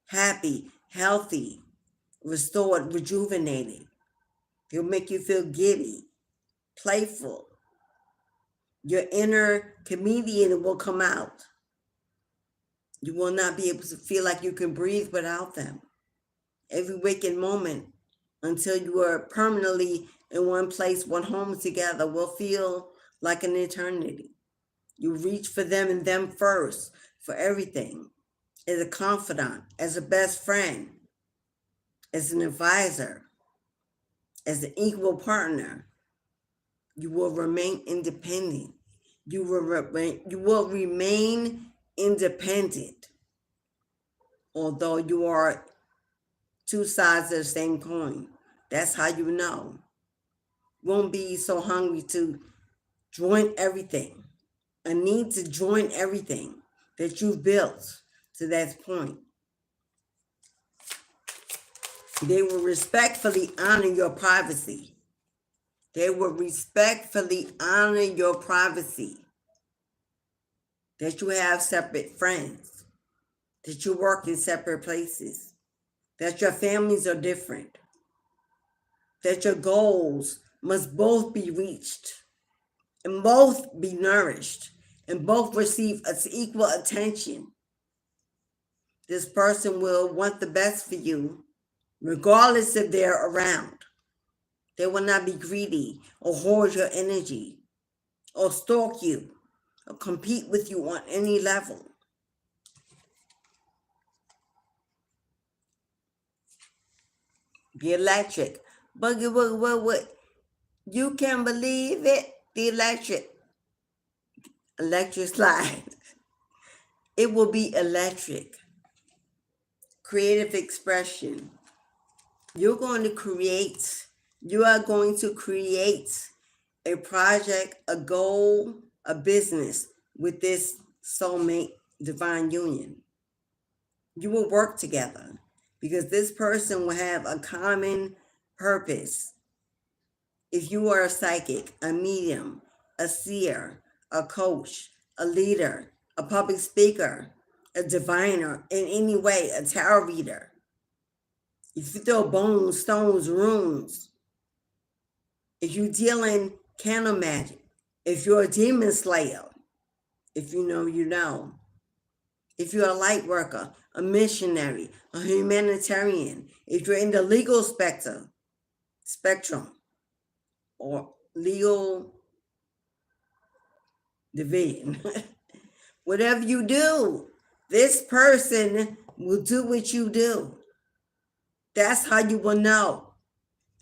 happy, healthy, restored, rejuvenated. He'll make you feel giddy, playful. Your inner comedian will come out. You will not be able to feel like you can breathe without them. Every waking moment until you are permanently in one place, one home together, will feel like an eternity. You reach for them and them first for everything. As a confidant, as a best friend, as an advisor, as an equal partner. You will remain independent. You will remain independent, although you are two sides of the same coin. That's how you know. You won't be so hungry to join everything, a need to join everything that you've built to that point. They will respectfully honor your privacy. They will respectfully honor your privacy. That you have separate friends. That you work in separate places. That your families are different. That your goals must both be reached. And both be nourished. And both receive equal attention. This person will want the best for you, regardless if they're around. They will not be greedy or hoard your energy or stalk you or compete with you on any level. Be electric. Boogie, woogie, woogie. You can believe it. The electric slide. It will be electric. Creative expression. You are going to create a project, a goal, a business with this soulmate divine union. You will work together because this person will have a common purpose. If you are a psychic, a medium, a seer, a coach, a leader, a public speaker, a diviner in any way, a tarot reader, if you throw bones, stones, runes, if you deal in candle magic, if you're a demon slayer, if you know, you know. If you're a light worker, a missionary, a humanitarian, if you're in the legal spectrum, or legal division, whatever you do, this person will do what you do. That's how you will know.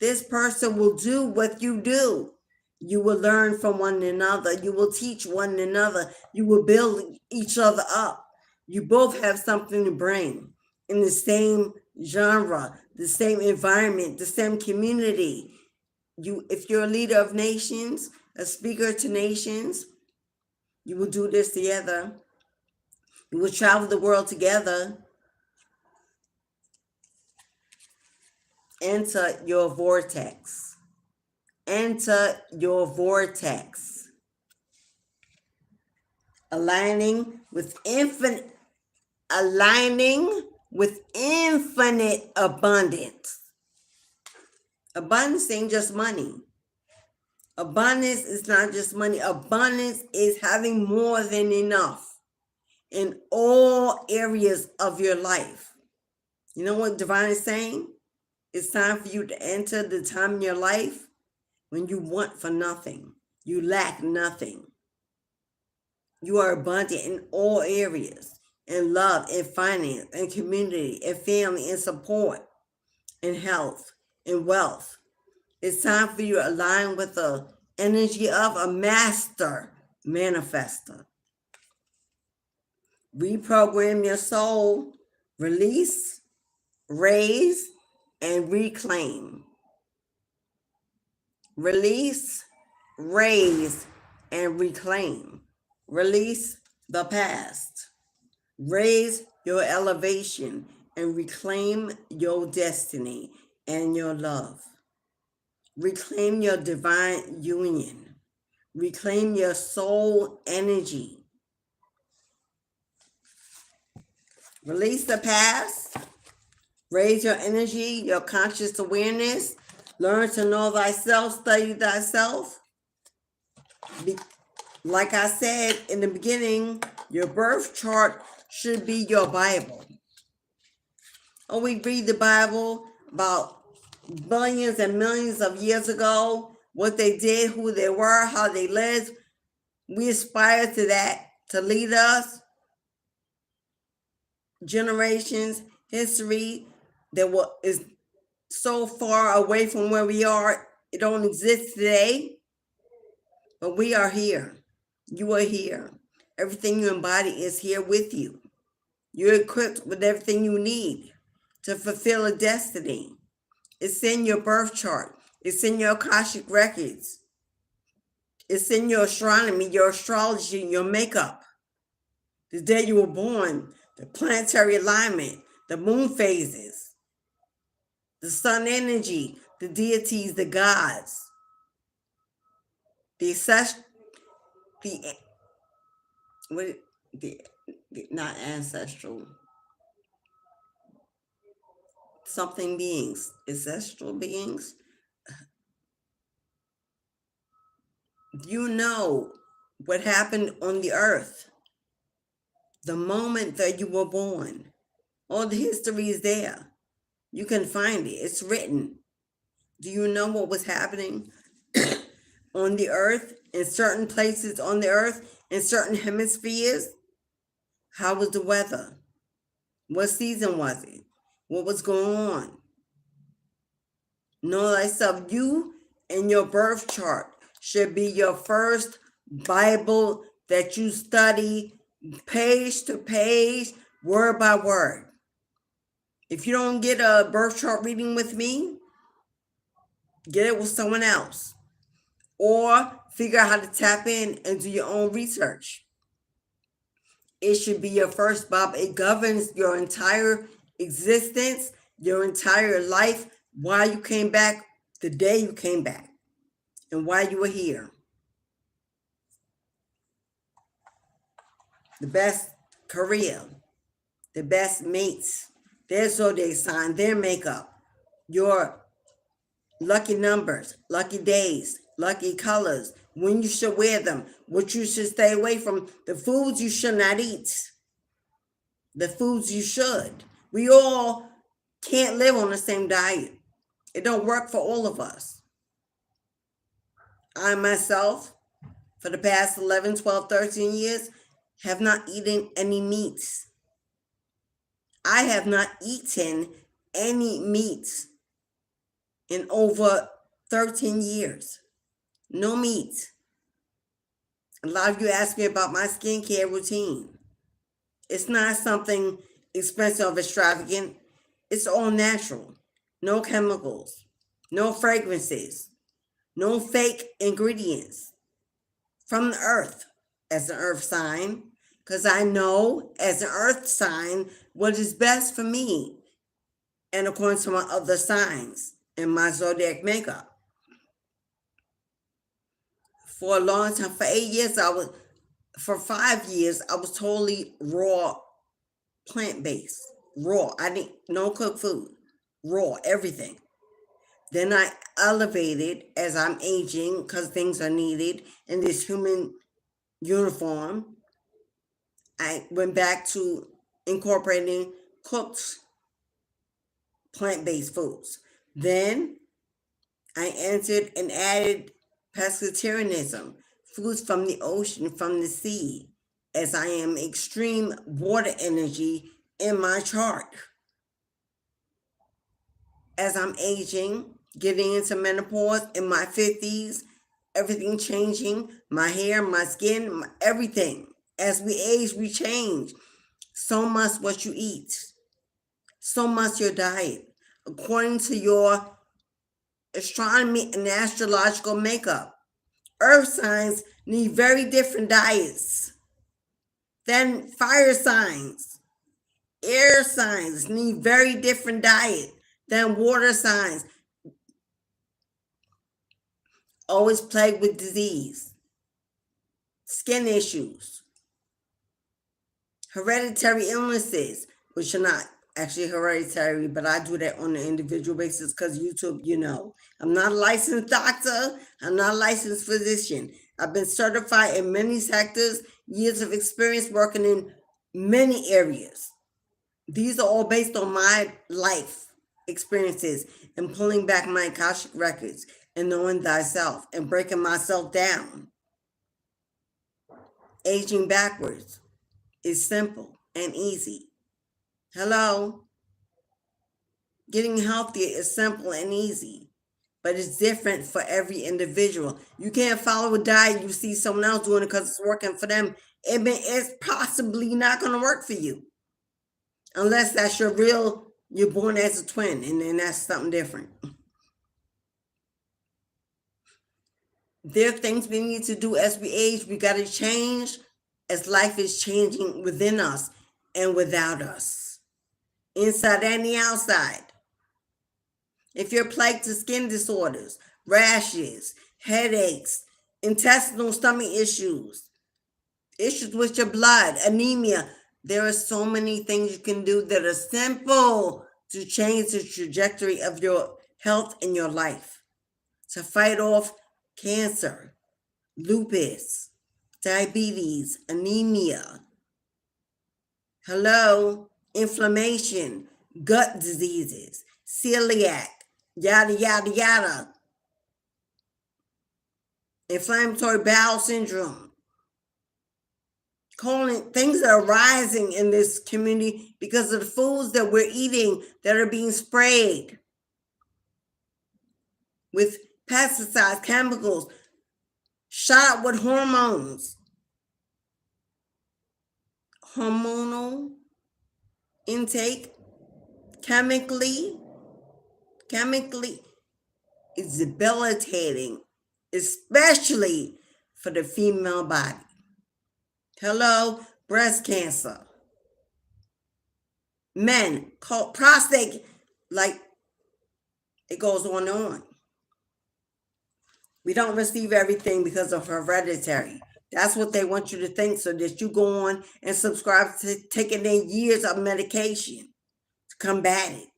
This person will do what you do. You will learn from one another. You will teach one another. You will build each other up. You both have something to bring in the same genre, the same environment, the same community. If you're a leader of nations, a speaker to nations, you will do this together. You will travel the world together. Enter your vortex. Enter your vortex. Aligning with infinite abundance. Abundance ain't just money. Abundance is not just money. Abundance is having more than enough in all areas of your life. You know what Divine is saying? It's time for you to enter the time in your life when you want for nothing. You lack nothing. You are abundant in all areas, in love, in finance, in community, in family, in support, in health, in wealth. It's time for you to align with the energy of a master manifester. Reprogram your soul, release, raise, and reclaim. Release, raise, and reclaim. Release the past. Raise your elevation and reclaim your destiny and your love. Reclaim your divine union. Reclaim your soul energy. Release the past. Raise your energy, your conscious awareness. Learn to know thyself, study thyself. Like I said in the beginning, your birth chart should be your Bible. Oh, we read the Bible about billions and millions of years ago, what they did, who they were, how they lived. We aspire to that, to lead us. Generations, history that is so far away from where we are, it don't exist today. But we are here. You are here. Everything you embody is here with you. You're equipped with everything you need to fulfill a destiny. It's in your birth chart. It's in your Akashic records. It's in your astronomy, your astrology, your makeup. The day you were born, the planetary alignment, the moon phases, the sun energy, the deities, the gods, not ancestral, something beings, ancestral beings. You know what happened on the earth the moment that you were born. All the history is there. You can find it. It's written. Do you know what was happening on the earth, in certain places on the earth, in certain hemispheres. How was the weather? What season was it? What was going on? Know thyself. You and your birth chart should be your first Bible that you study page to page, word by word. If you don't get a birth chart reading with me, get it with someone else. Or figure out how to tap in and do your own research. It should be your first Bible. It governs your entire existence, your entire life, why you came back, the day you came back, and why you were here. The best career, the best mates, their zodiac sign, their makeup, your lucky numbers, lucky days, lucky colors, when you should wear them, what you should stay away from, the foods you should not eat, the foods you should. We all can't live on the same diet. It don't work for all of us. I myself, for the past 11, 12, 13 years, have not eaten any meats. I have not eaten any meats in over 13 years. No meat. A lot of you ask me about my skincare routine. It's not something expensive or extravagant. It's all natural. No chemicals. No fragrances. No fake ingredients. From the earth as an earth sign. Because I know as an earth sign what is best for me. And according to my other signs in my zodiac makeup. For a long time, for 8 years, for 5 years, I was totally raw, plant-based, raw. I didn't, no cooked food, raw, everything. Then I elevated as I'm aging because things are needed in this human uniform. I went back to incorporating cooked plant-based foods. Then I entered and added pescatarianism, foods from the ocean, from the sea, as I am extreme water energy in my chart. As I'm aging, getting into menopause in my 50s, everything changing, my hair, my skin, everything. As we age, we change. So much what you eat, so much your diet, according to your astronomy and astrological makeup. Earth signs need very different diets than fire signs. Air signs need very different diet than water signs. Always plagued with disease, skin issues, hereditary illnesses, which are not actually hereditary, but I do that on an individual basis because YouTube, I'm not a licensed doctor. I'm not a licensed physician. I've been certified in many sectors, years of experience working in many areas. These are all based on my life experiences and pulling back my Cashapp records and knowing thyself and breaking myself down. Aging backwards is simple and easy. Hello? Getting healthier is simple and easy, but it's different for every individual. You can't follow a diet you see someone else doing it because it's working for them. It's possibly not going to work for you. Unless that's you're born as a twin, and then that's something different. There are things we need to do as we age. We got to change as life is changing within us and without us, inside and the outside. If you're plagued to skin disorders, rashes, headaches, intestinal stomach issues with your blood, anemia, there are so many things you can do that are simple to change the trajectory of your health in your life, to fight off cancer, lupus, diabetes, anemia, inflammation, gut diseases, celiac, yada, yada, yada, inflammatory bowel syndrome, Calling things that are rising in this community because of the foods that we're eating that are being sprayed with pesticides, chemicals, shot with hormones, hormonal intake, chemically is debilitating, especially for the female body. Hello, breast cancer. Men, prostate, like it goes on and on. We don't receive everything because of hereditary. That's what they want you to think, so that you go on and subscribe to taking in years of medication to combat it,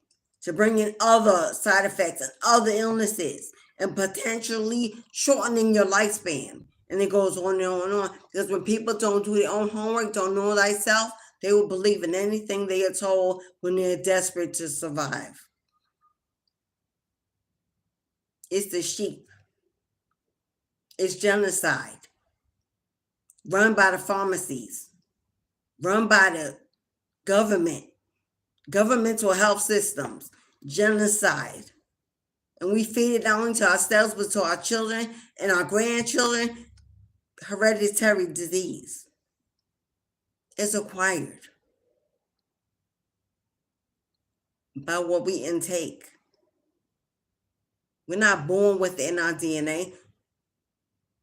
to bring in other side effects and other illnesses and potentially shortening your lifespan. And it goes on and on and on. Because when people don't do their own homework, don't know thyself, they will believe in anything they are told when they're desperate to survive. It's the sheep. It's genocide. Run by the pharmacies. Run by the government. Governmental health systems. Genocide. And we feed it not only to ourselves, but to our children and our grandchildren. Hereditary disease. It's acquired by what we intake. We're not born within our DNA.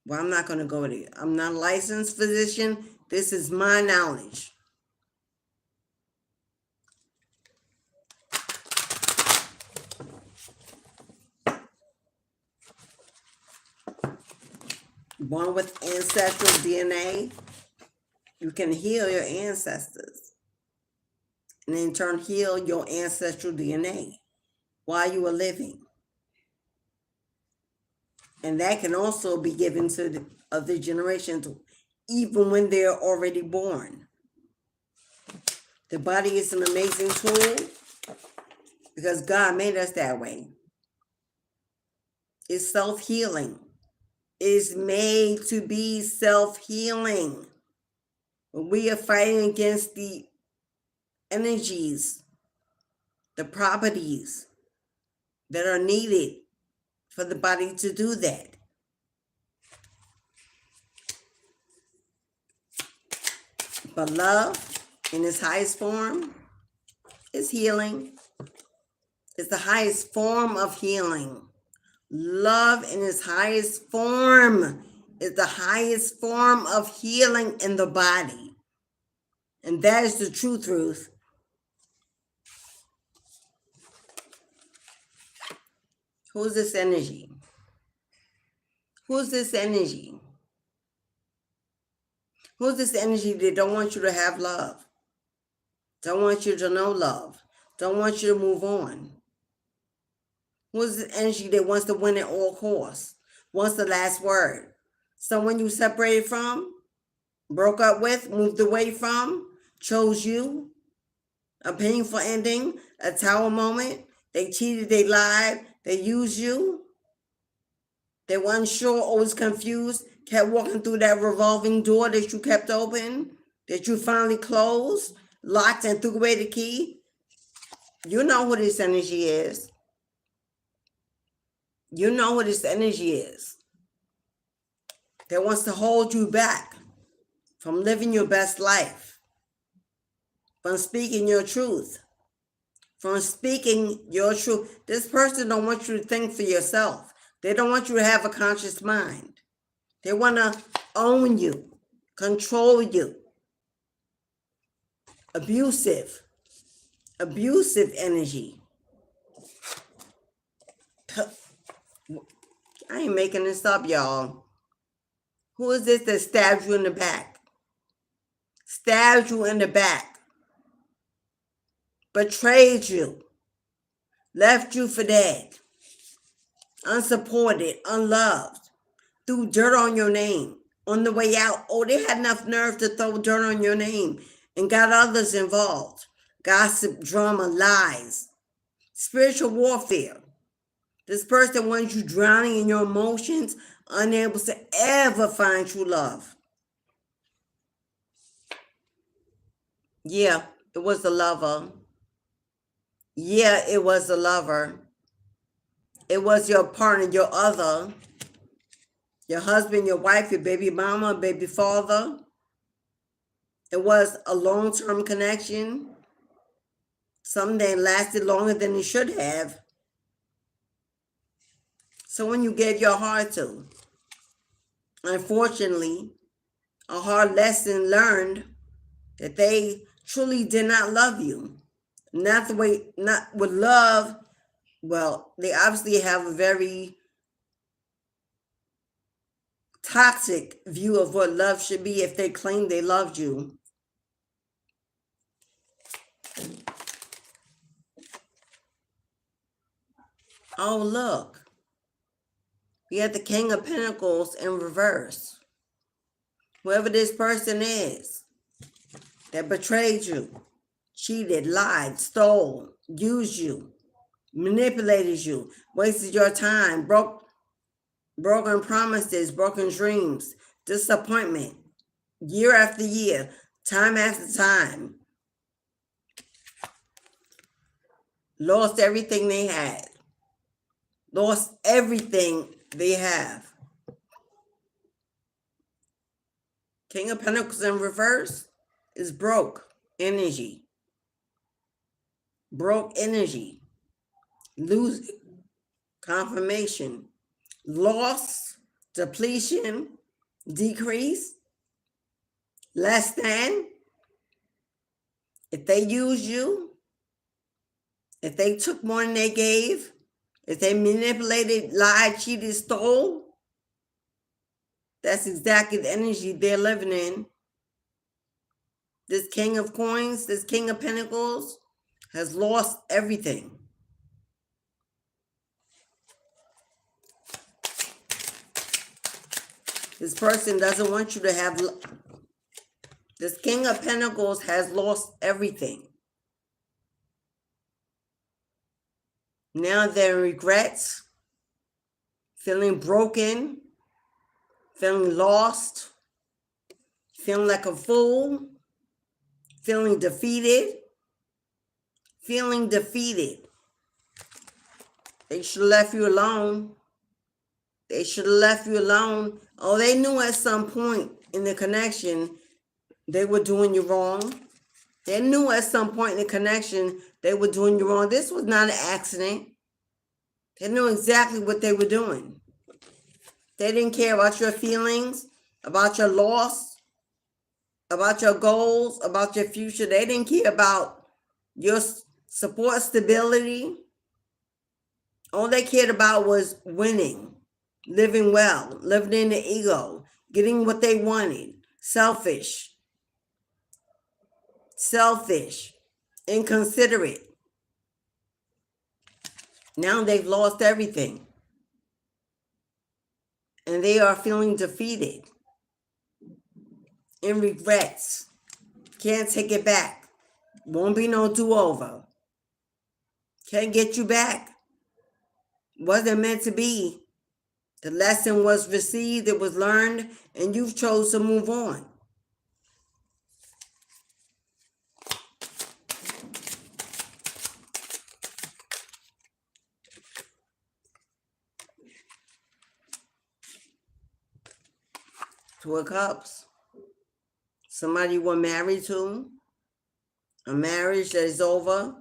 Well, I'm not going to go there. I'm not a licensed physician. This is my knowledge. Born with ancestral DNA, you can heal your ancestors and in turn heal your ancestral DNA while you are living. And that can also be given to the other generations, even when they're already born. The body is an amazing tool because God made us that way. It's self-healing. It is made to be self-healing. When we are fighting against the energies, the properties that are needed for the body to do that. But love in its highest form is healing. It's the highest form of healing. Love in its highest form is the highest form of healing in the body. And that is the true truth. Who's this energy? Who's this energy? Who's this energy that don't want you to have love? Don't want you to know love? Don't want you to move on? Who's this energy that wants to win at all costs? Wants the last word? Someone you separated from? Broke up with? Moved away from? Chose you? A painful ending? A tower moment? They cheated, they lied, they used you? They were unsure, always confused, kept walking through that revolving door that you kept open, that you finally closed, locked and threw away the key. You know who this energy is. You know what this energy is. That wants to hold you back from living your best life, from speaking your truth, from speaking your truth. This person don't want you to think for yourself. They don't want you to have a conscious mind. They want to own you, control you. Abusive energy. I ain't making this up, y'all. Who is this that stabbed you in the back? Stabbed you in the back. Betrayed you. Left you for dead. Unsupported, unloved. Threw dirt on your name. On the way out, they had enough nerve to throw dirt on your name and got others involved. Gossip, drama, lies. Spiritual warfare. This person wants you drowning in your emotions, unable to ever find true love. Yeah, it was the lover. Yeah, it was the lover. It was your partner, your other, your husband, your wife, your baby mama, baby father. It was a long-term connection. Something that lasted longer than it should have. Someone you gave your heart to. Unfortunately, a hard lesson learned that they truly did not love you. Not the way, not with love. Well, they obviously have a very toxic view of what love should be if they claim they loved you. Oh, look. We have the King of Pentacles in reverse. Whoever this person is that betrayed you, cheated, lied, stole, used you, manipulated you, wasted your time, broken promises, broken dreams, disappointment, year after year, time after time, lost everything they had, lost everything they have. King of Pentacles in reverse is broke energy. Broke energy. Lose confirmation. Loss, depletion, decrease, less than. If they use you, if they took more than they gave, if they manipulated, lied, cheated, stole, that's exactly the energy they're living in. This King of Coins, this King of Pentacles has lost everything. This person doesn't want you to have. This King of Pentacles has lost everything. Now they're in regrets, feeling broken, feeling lost, feeling like a fool, feeling defeated, feeling defeated. They should have left you alone. They should have left you alone. Oh, they knew at some point in the connection they were doing you wrong. They knew at some point in the connection they were doing you wrong. This was not an accident. They knew exactly what they were doing. They didn't care about your feelings, about your loss, about your goals, about your future. They didn't care about your support stability. All they cared about was winning, living well, living in the ego, getting what they wanted. Selfish, inconsiderate. Now they've lost everything. And they are feeling defeated, in regrets. Can't take it back. Won't be no do-over. Can't get you back. Wasn't meant to be. The lesson was received, it was learned, and you've chose to move on. Two of Cups. Somebody you were married to. A marriage that is over.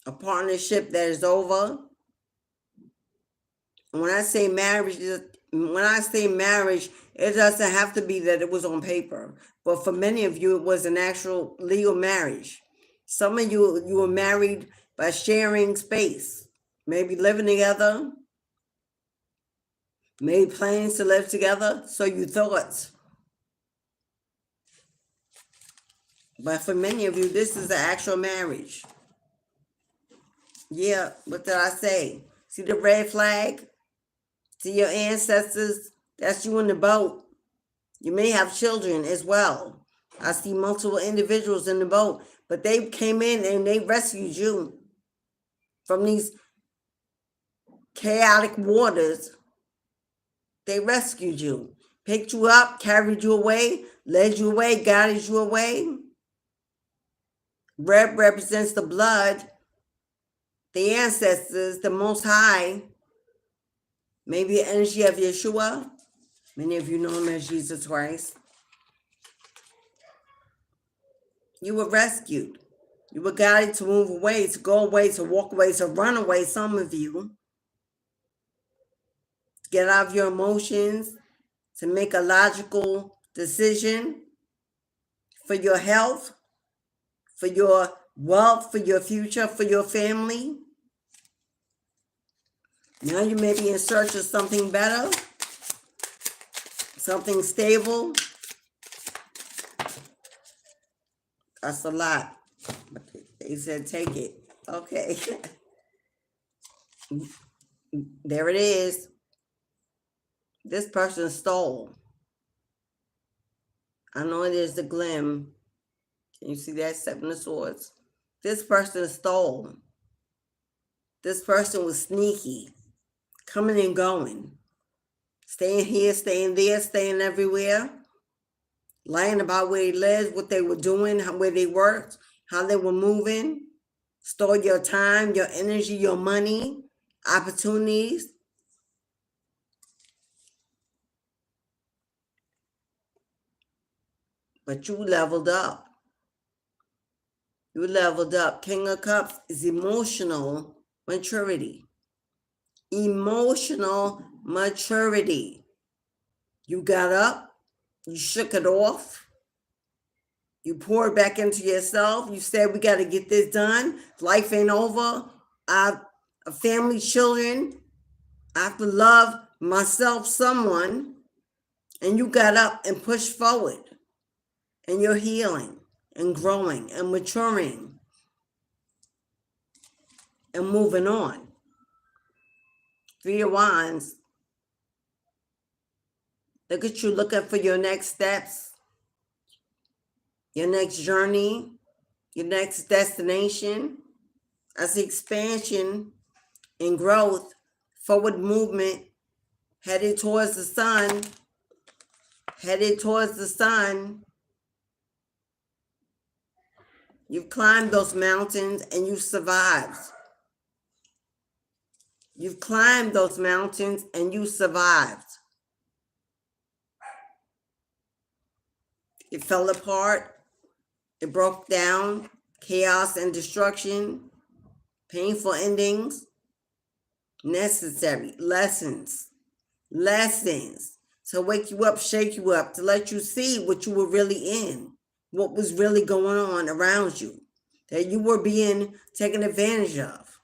A partnership that is over. And when I say marriage, it doesn't have to be that it was on paper. But for many of you, it was an actual legal marriage. Some of you were married by sharing space. Maybe living together. Maybe planning to live together. So you thought. But for many of you, this is the actual marriage. Yeah, what did I say? See the red flag? See your ancestors? That's you in the boat. You may have children as well. I see multiple individuals in the boat, but they came in and they rescued you from these chaotic waters. They rescued you picked you up, carried you away, led you away, guided you away. Red represents the blood, the ancestors, the Most High, maybe the energy of Yeshua. Many of you know him as Jesus Christ. You were rescued. You were guided to move away, to go away, to walk away, to run away, some of you. To get out of your emotions, to make a logical decision for your health, for your wealth, for your future, for your family. Now you may be in search of something better, something stable. That's a lot. But they said take it. Okay. There it is. This person stole. I know it is the glim. Can you see that? Seven of Swords. This person stole. This person was sneaky. Coming and going. Staying here, staying there, staying everywhere. Lying about where they lived, what they were doing, where they worked, how they were moving. Stole your time, your energy, your money, opportunities. But you leveled up. You leveled up. King of Cups is emotional maturity. Emotional maturity. You got up. You shook it off. You poured back into yourself. You said, we got to get this done. Life ain't over. I have family, children. I have to love myself, someone. And you got up and pushed forward. And you're healing and growing and maturing and moving on. 3 of Wands. Look at you looking for your next steps, your next journey, your next destination. I see expansion and growth, forward movement, headed towards the sun, headed towards the sun. You've climbed those mountains and you've survived. You've climbed those mountains and you survived. It fell apart. It broke down. Chaos and destruction. Painful endings. Necessary. Lessons. Lessons. To wake you up, shake you up, to let you see what you were really in. What was really going on around you. That you were being taken advantage of.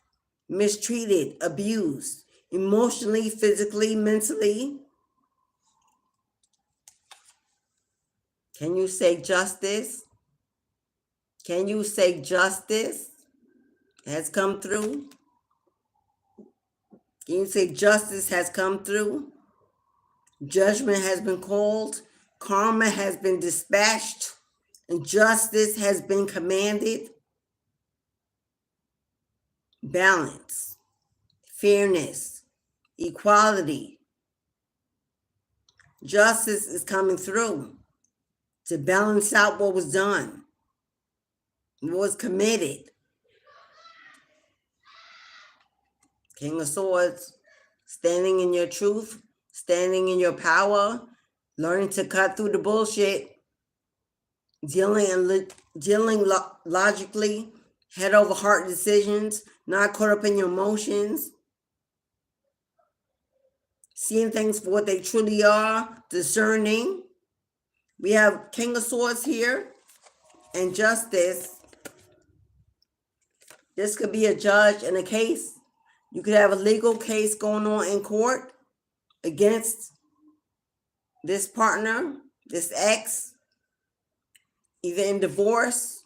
Mistreated, abused. Emotionally, physically, mentally. Can you say justice? Can you say justice has come through? Can you say justice has come through? Judgment has been called. Karma has been dispatched. And justice has been commanded. Balance, fairness, equality. Justice is coming through to balance out what was done, what was committed. King of Swords, standing in your truth, standing in your power, learning to cut through the bullshit, dealing logically, head over heart decisions, not caught up in your emotions, seeing things for what they truly are, discerning. We have King of Swords here and Justice. This could be a judge in a case. You could have a legal case going on in court against this partner, this ex, either in divorce,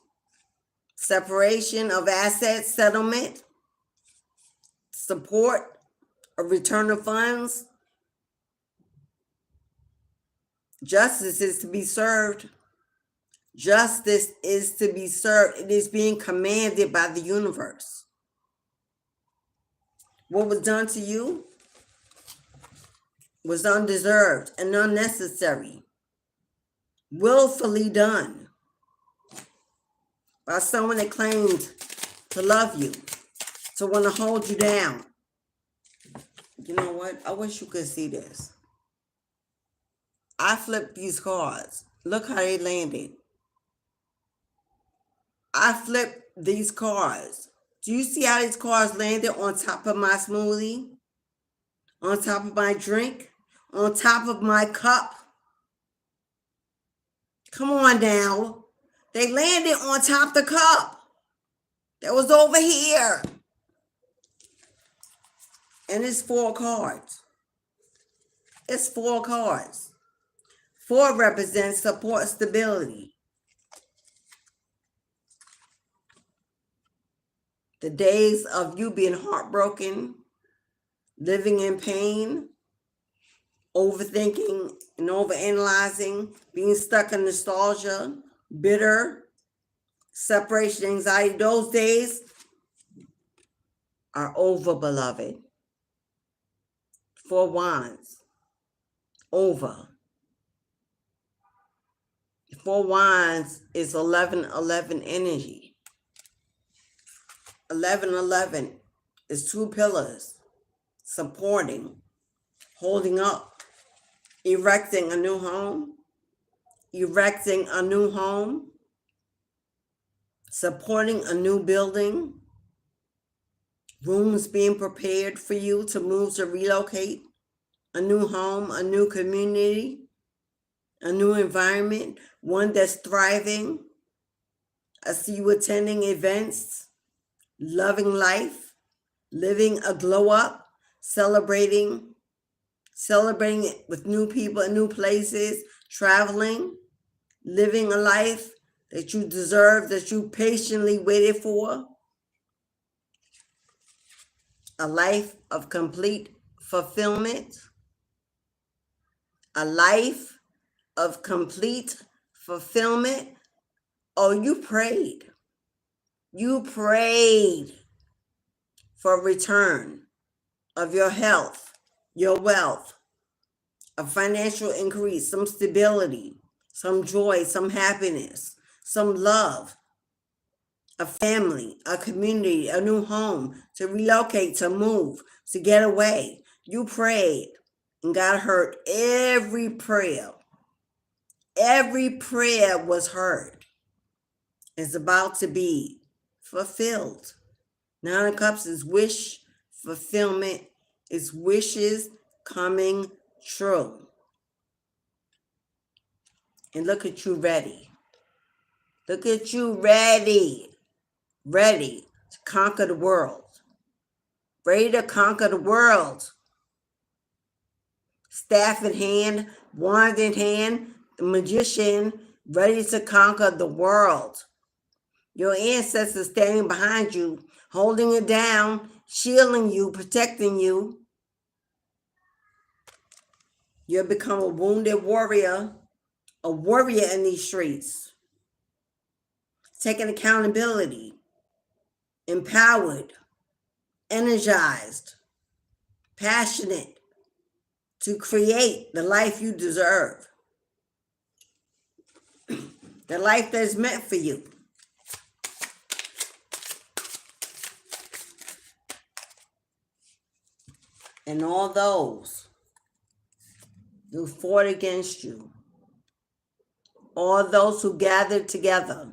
separation of assets, settlement, support, a return of funds. Justice is to be served. Justice is to be served. It is being commanded by the universe. What was done to you was undeserved and unnecessary, willfully done by someone that claimed to love you, to want to hold you down. You know what? I wish you could see this. I flipped these cards. Look how they landed. I flipped these cards. Do you see how these cards landed on top of my smoothie? On top of my drink? On top of my cup? Come on now. They landed on top of the cup that was over here. And it's 4 cards. It's 4 cards. 4 represents support, stability. The days of you being heartbroken, living in pain, overthinking and overanalyzing, being stuck in nostalgia, bitter, separation anxiety, those days are over, beloved. 4 wands. Over. 4 wands is 11-11 energy. 11-11 is 2 pillars, supporting, holding up, erecting a new home, supporting a new building, rooms being prepared for you to move, to relocate, a new home, a new community, a new environment, one that's thriving. I see you attending events, loving life, living a glow up, celebrating it with new people and new places, traveling, living a life that you deserve, that you patiently waited for. A life of complete fulfillment. A life of complete fulfillment. Oh, you prayed. You prayed for return of your health, your wealth, a financial increase, some stability, some joy, some happiness, some love, a family, a community, a new home, to relocate, to move, to get away. You prayed and God heard every prayer. Every prayer was heard. It's about to be fulfilled. 9 of Cups is wish fulfillment. It's wishes coming true. And look at you ready. Look at you ready. Ready to conquer the world. Ready to conquer the world. Staff in hand, wand in hand, the magician, ready to conquer the world. Your ancestors standing behind you, holding it down, shielding you, protecting you. You'll become a wounded warrior, a warrior in these streets. Taking accountability, empowered, energized, passionate to create the life you deserve. The life that is meant for you. And all those who fought against you, all those who gathered together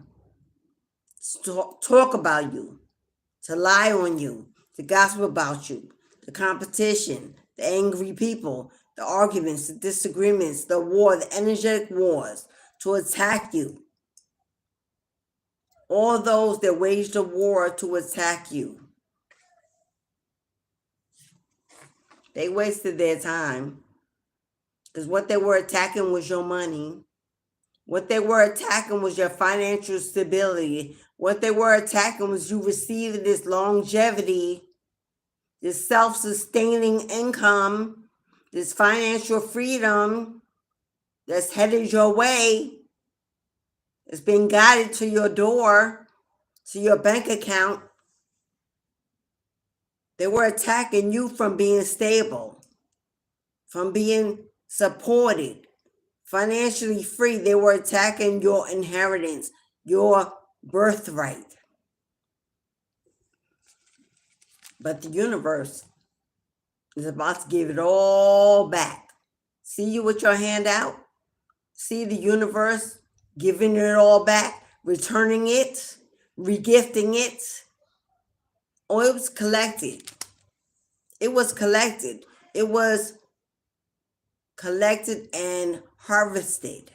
to talk about you, to lie on you, to gossip about you, the competition, the angry people, the arguments, the disagreements, the war, the energetic wars, to attack you. All those that waged a war to attack you. They wasted their time. Because what they were attacking was your money. What they were attacking was your financial stability. What they were attacking was you receiving this longevity, this self-sustaining income, this financial freedom that's headed your way. It's being guided to your door, to your bank account. They were attacking you from being stable, from being supported, financially free. They were attacking your inheritance, your birthright. But the universe is about to give it all back. See you with your hand out? See the universe giving it all back, returning it, regifting it. Oh, it was collected. It was collected. It was collected and harvested.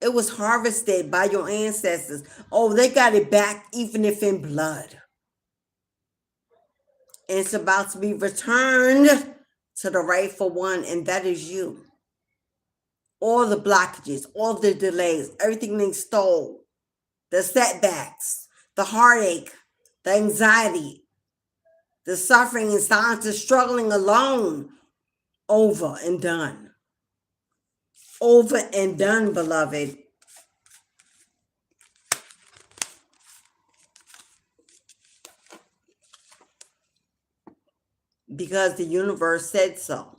It was harvested by your ancestors. Oh, they got it back, even if in blood. And it's about to be returned to the rightful one, and that is you. All the blockages, all the delays, everything they stole, the setbacks, the heartache, the anxiety, the suffering and silence, the struggling alone, over and done. Over and done, beloved. Because the universe said so.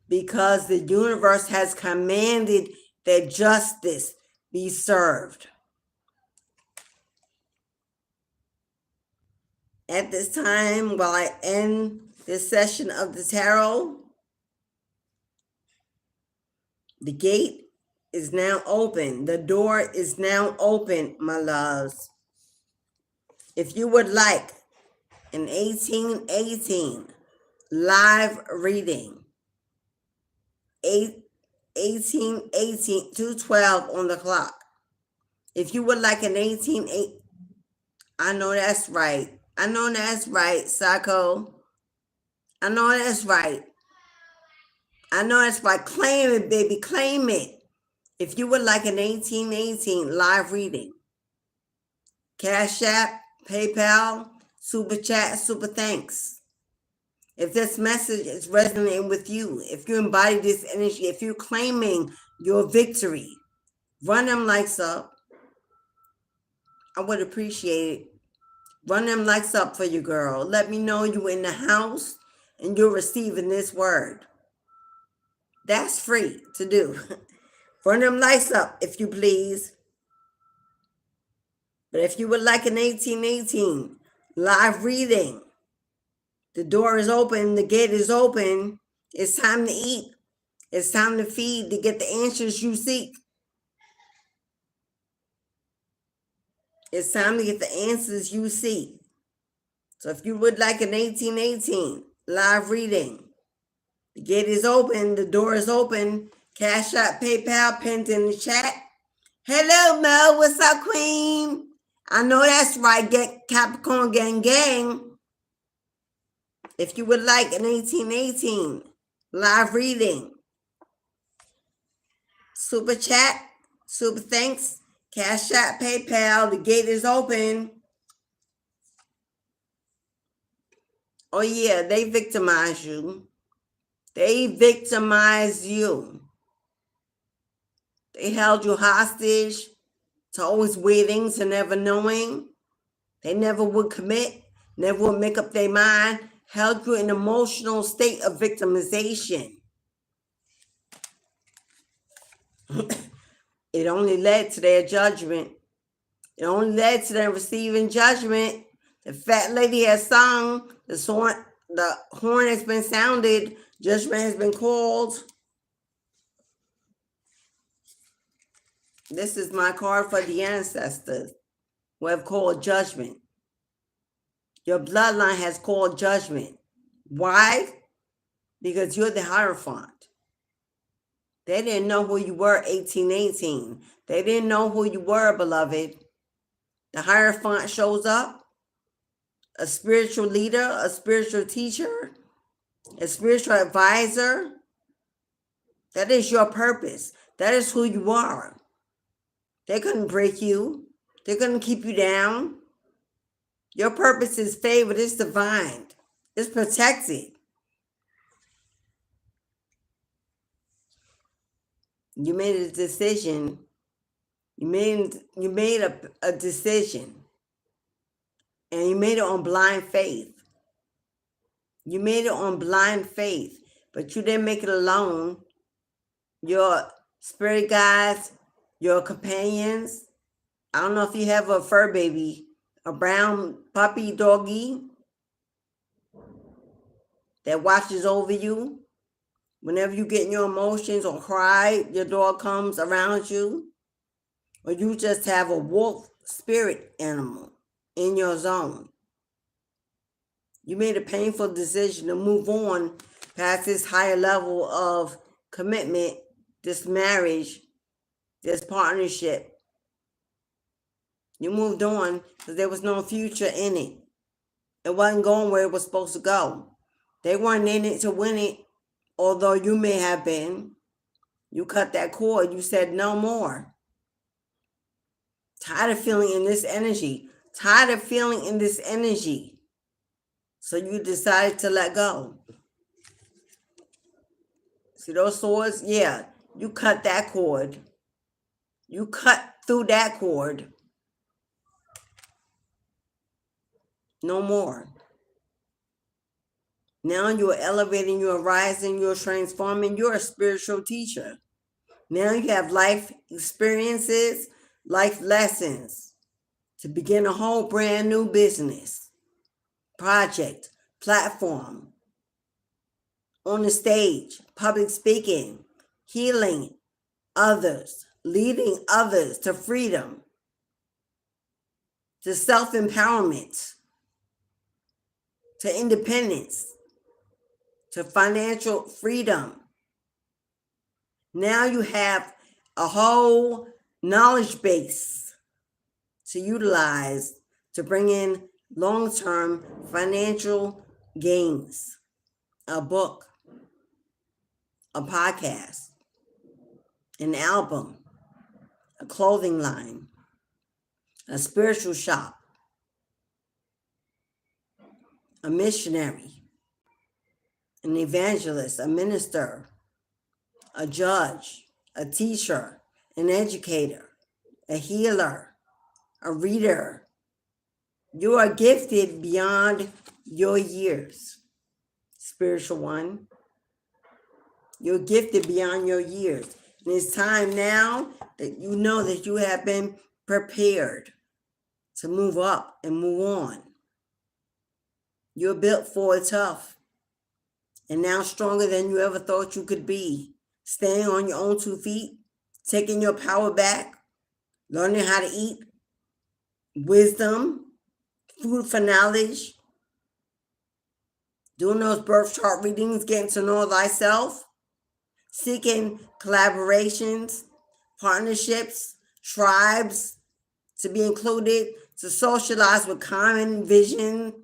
Because the universe has commanded that justice be served. At this time, while I end this session of the tarot, the gate is now open. The door is now open, my loves. If you would like an 1818 live reading, 1818 212 on the clock. If you would like an 188, I know that's right. I know that's right, Psycho. I know that's right. I know that's right. Claim it, baby. Claim it. If you would like an 1818 live reading, Cashapp, PayPal, Super Chat, Super Thanks. If this message is resonating with you, if you embody this energy, if you're claiming your victory, run them likes up. I would appreciate it. Run them likes up for you, girl. Let me know you in the house and you're receiving this word. That's free to do. Run them likes up, if you please. But if you would like an 1818 live reading, the door is open, the gate is open. It's time to eat. It's time to feed, to get the answers you seek. It's time to get the answers you seek. So if you would like an 1818 live reading, the gate is open, the door is open. Cash App, PayPal, pinned in the chat. Hello, Mo. What's up, Queen? I know that's right. Get Capricorn Gang Gang. If you would like an 1818 live reading, Super Chat, Super Thanks, Cash App, PayPal. The gate is open. Oh, yeah, they victimize you. They victimize you. They held you hostage to always waiting, to never knowing. They never would commit, never would make up their mind, held you in an emotional state of victimization. It only led to their judgment. It only led to them receiving judgment. The fat lady has sung, the horn has been sounded, judgment has been called. This is my card for the ancestors who have called judgment. Your bloodline has called judgment. Why? Because you're the Hierophant. They didn't know who you were, 1818. They didn't know who you were, beloved. The Hierophant shows up, a spiritual leader, a spiritual teacher, a spiritual advisor. That is your purpose. That is who you are. They couldn't break you. They couldn't keep you down. Your purpose is favored. It's divine. It's protected. You made a decision. You made a decision. And you made it on blind faith. You made it on blind faith. but you didn't make it alone. Your spirit guides, your companions. I don't know if you have a fur baby, a brown puppy doggy that watches over you. Whenever you get in your emotions or cry, your dog comes around you. Or you just have a wolf spirit animal in your zone. You made a painful decision to move on past this higher level of commitment, this marriage, this partnership. You moved on because there was no future in it. It wasn't going where it was supposed to go. They weren't in it to win it, although you may have been. You cut that cord. You said no more. Tired of feeling in this energy. Tired of feeling in this energy. So you decided to let go. See those swords? Yeah. You cut that cord. You cut through that cord. No more. Now you're elevating, you're rising, you're transforming, you're a spiritual teacher. Now you have life experiences, life lessons to begin a whole brand new business, project, platform, on the stage, public speaking, healing others, leading others to freedom, to self-empowerment, to independence, to financial freedom. Now you have a whole knowledge base to utilize to bring in long-term financial gains. A book, a podcast, an album, a clothing line, a spiritual shop, a missionary, an evangelist, a minister, a judge, a teacher, an educator, a healer, a reader. You are gifted beyond your years, spiritual one. You're gifted beyond your years. And it's time now that you know that you have been prepared to move up and move on. You're built for it tough and now stronger than you ever thought you could be. Staying on your own 2 feet, taking your power back, learning how to eat, wisdom, food for knowledge, doing those birth chart readings, getting to know thyself, seeking collaborations, partnerships, tribes to be included, to socialize with common visionaries,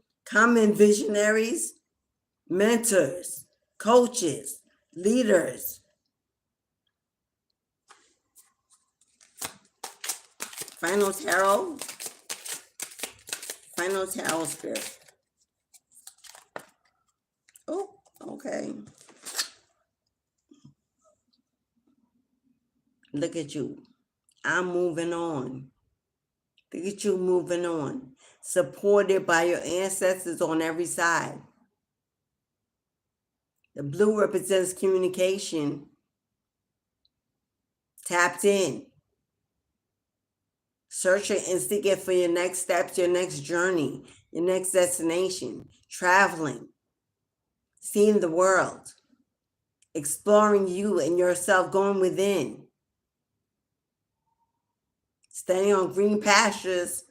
mentors, coaches, leaders. Final tarot spirit. Oh, okay. Look at you. I'm moving on. Look at you moving on. Supported by your ancestors on every side. The blue represents communication. Tapped in. Searching and seeking for your next steps, your next journey, your next destination. Traveling. Seeing the world. Exploring you and yourself, going within. Standing on green pastures,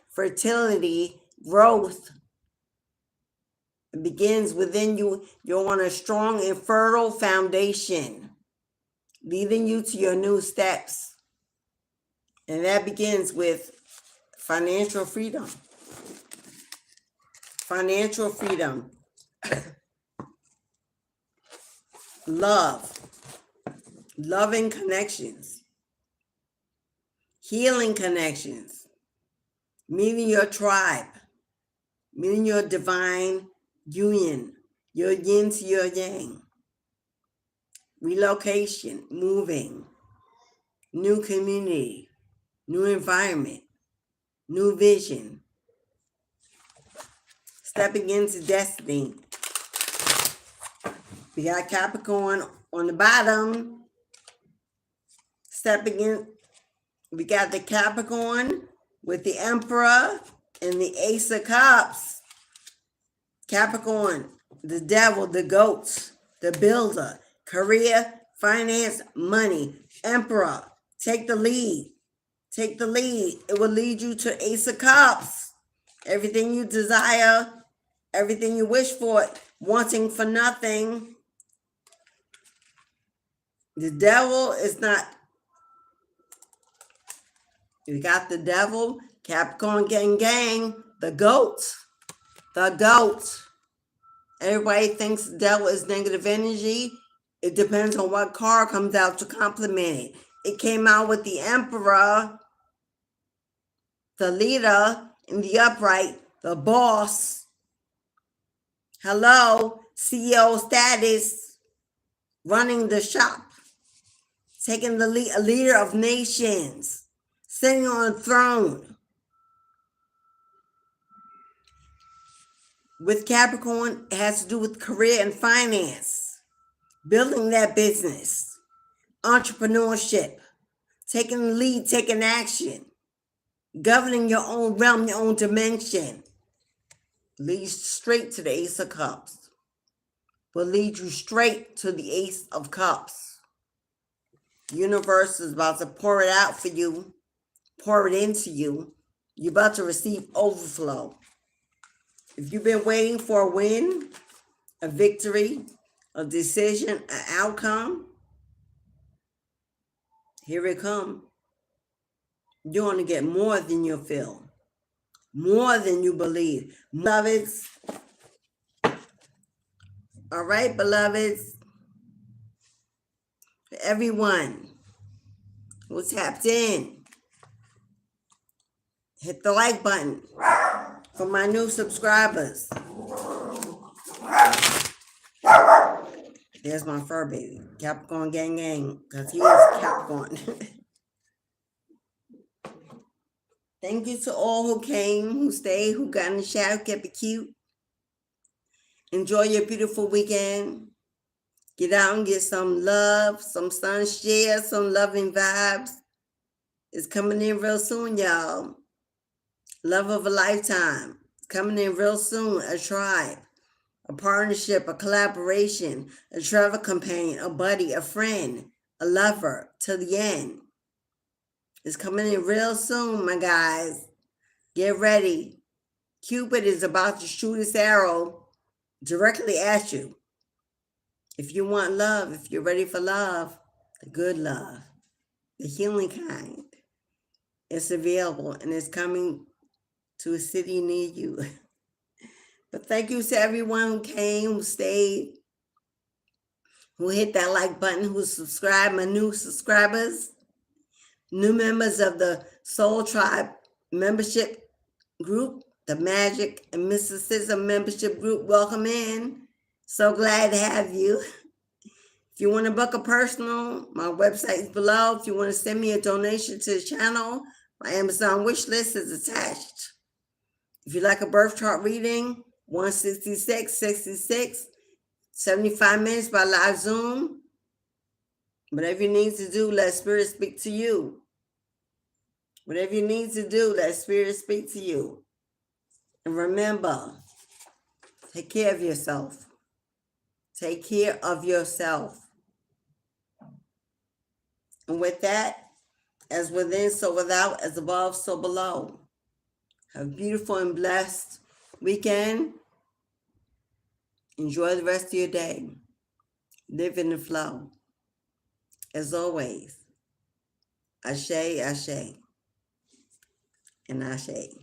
fertility, growth. It begins within you. You're on a strong and fertile foundation, leading you to your new steps. And that begins with financial freedom. Financial freedom. Love. Loving connections. Healing connections. Meeting your tribe. Meeting your divine union. Your yin to your yang. Relocation. Moving. New community. New environment. New vision. Stepping into destiny. We got Capricorn on the bottom. Stepping in, we got the Capricorn with the Emperor and the Ace of Cups. Capricorn, the devil, the goat, the builder, career, finance, money. Emperor, take the lead. Take the lead. It will lead you to Ace of Cups. Everything you desire, everything you wish for, wanting for nothing. The devil is not. You got the devil, Capricorn gang, the goat. The goat. Everybody thinks the devil is negative energy. It depends on what card comes out to complement it. It came out with the Emperor, the leader in the upright, the boss. Hello, CEO status, running the shop, taking the lead, a leader of nations, sitting on a throne. With Capricorn, it has to do with career and finance, building that business, entrepreneurship, taking the lead, taking action, governing your own realm, your own dimension. Leads straight to the Ace of Cups. Will lead you straight to the Ace of Cups. The universe is about to pour it out for you, pour it into you. You're about to receive overflow. If you've been waiting for a win, a victory, a decision, an outcome, here it comes. You're going to get more than you feel, more than you believe. Beloveds, all right, beloveds, for everyone who tapped in, hit the like button. For my new subscribers, there's my fur baby, Capricorn gang, because he is Capricorn. Thank you to all who came, who stayed, who got in the shadow, kept it cute. Enjoy your beautiful weekend. Get out and get some love, some sun, share some loving vibes. It's coming in real soon, y'all. Love of a lifetime. It's coming in real soon. A tribe, a partnership, a collaboration, a travel companion, a buddy, a friend, a lover to the end. It's coming in real soon, my guys. Get ready. Cupid is about to shoot his arrow directly at you. If you want love, if you're ready for love, the good love, the healing kind, it's available and it's coming to a city near you. But thank you to everyone who came, who stayed, who hit that like button, who subscribed, my new subscribers, new members of the Soul Tribe membership group, the Magic and Mysticism membership group. Welcome in. So glad to have you. If you want to book a personal, my website is below. If you want to send me a donation to the channel, my Amazon wish list is attached. If you like a birth chart reading, 166, 75 minutes by live Zoom. Whatever you need to do, let Spirit speak to you. Whatever you need to do, let Spirit speak to you. And remember, take care of yourself. Take care of yourself. And with that, as within, so without, as above, so below. Have a beautiful and blessed weekend. Enjoy the rest of your day. Live in the flow. As always, Ashe, Ashe, and Ashe.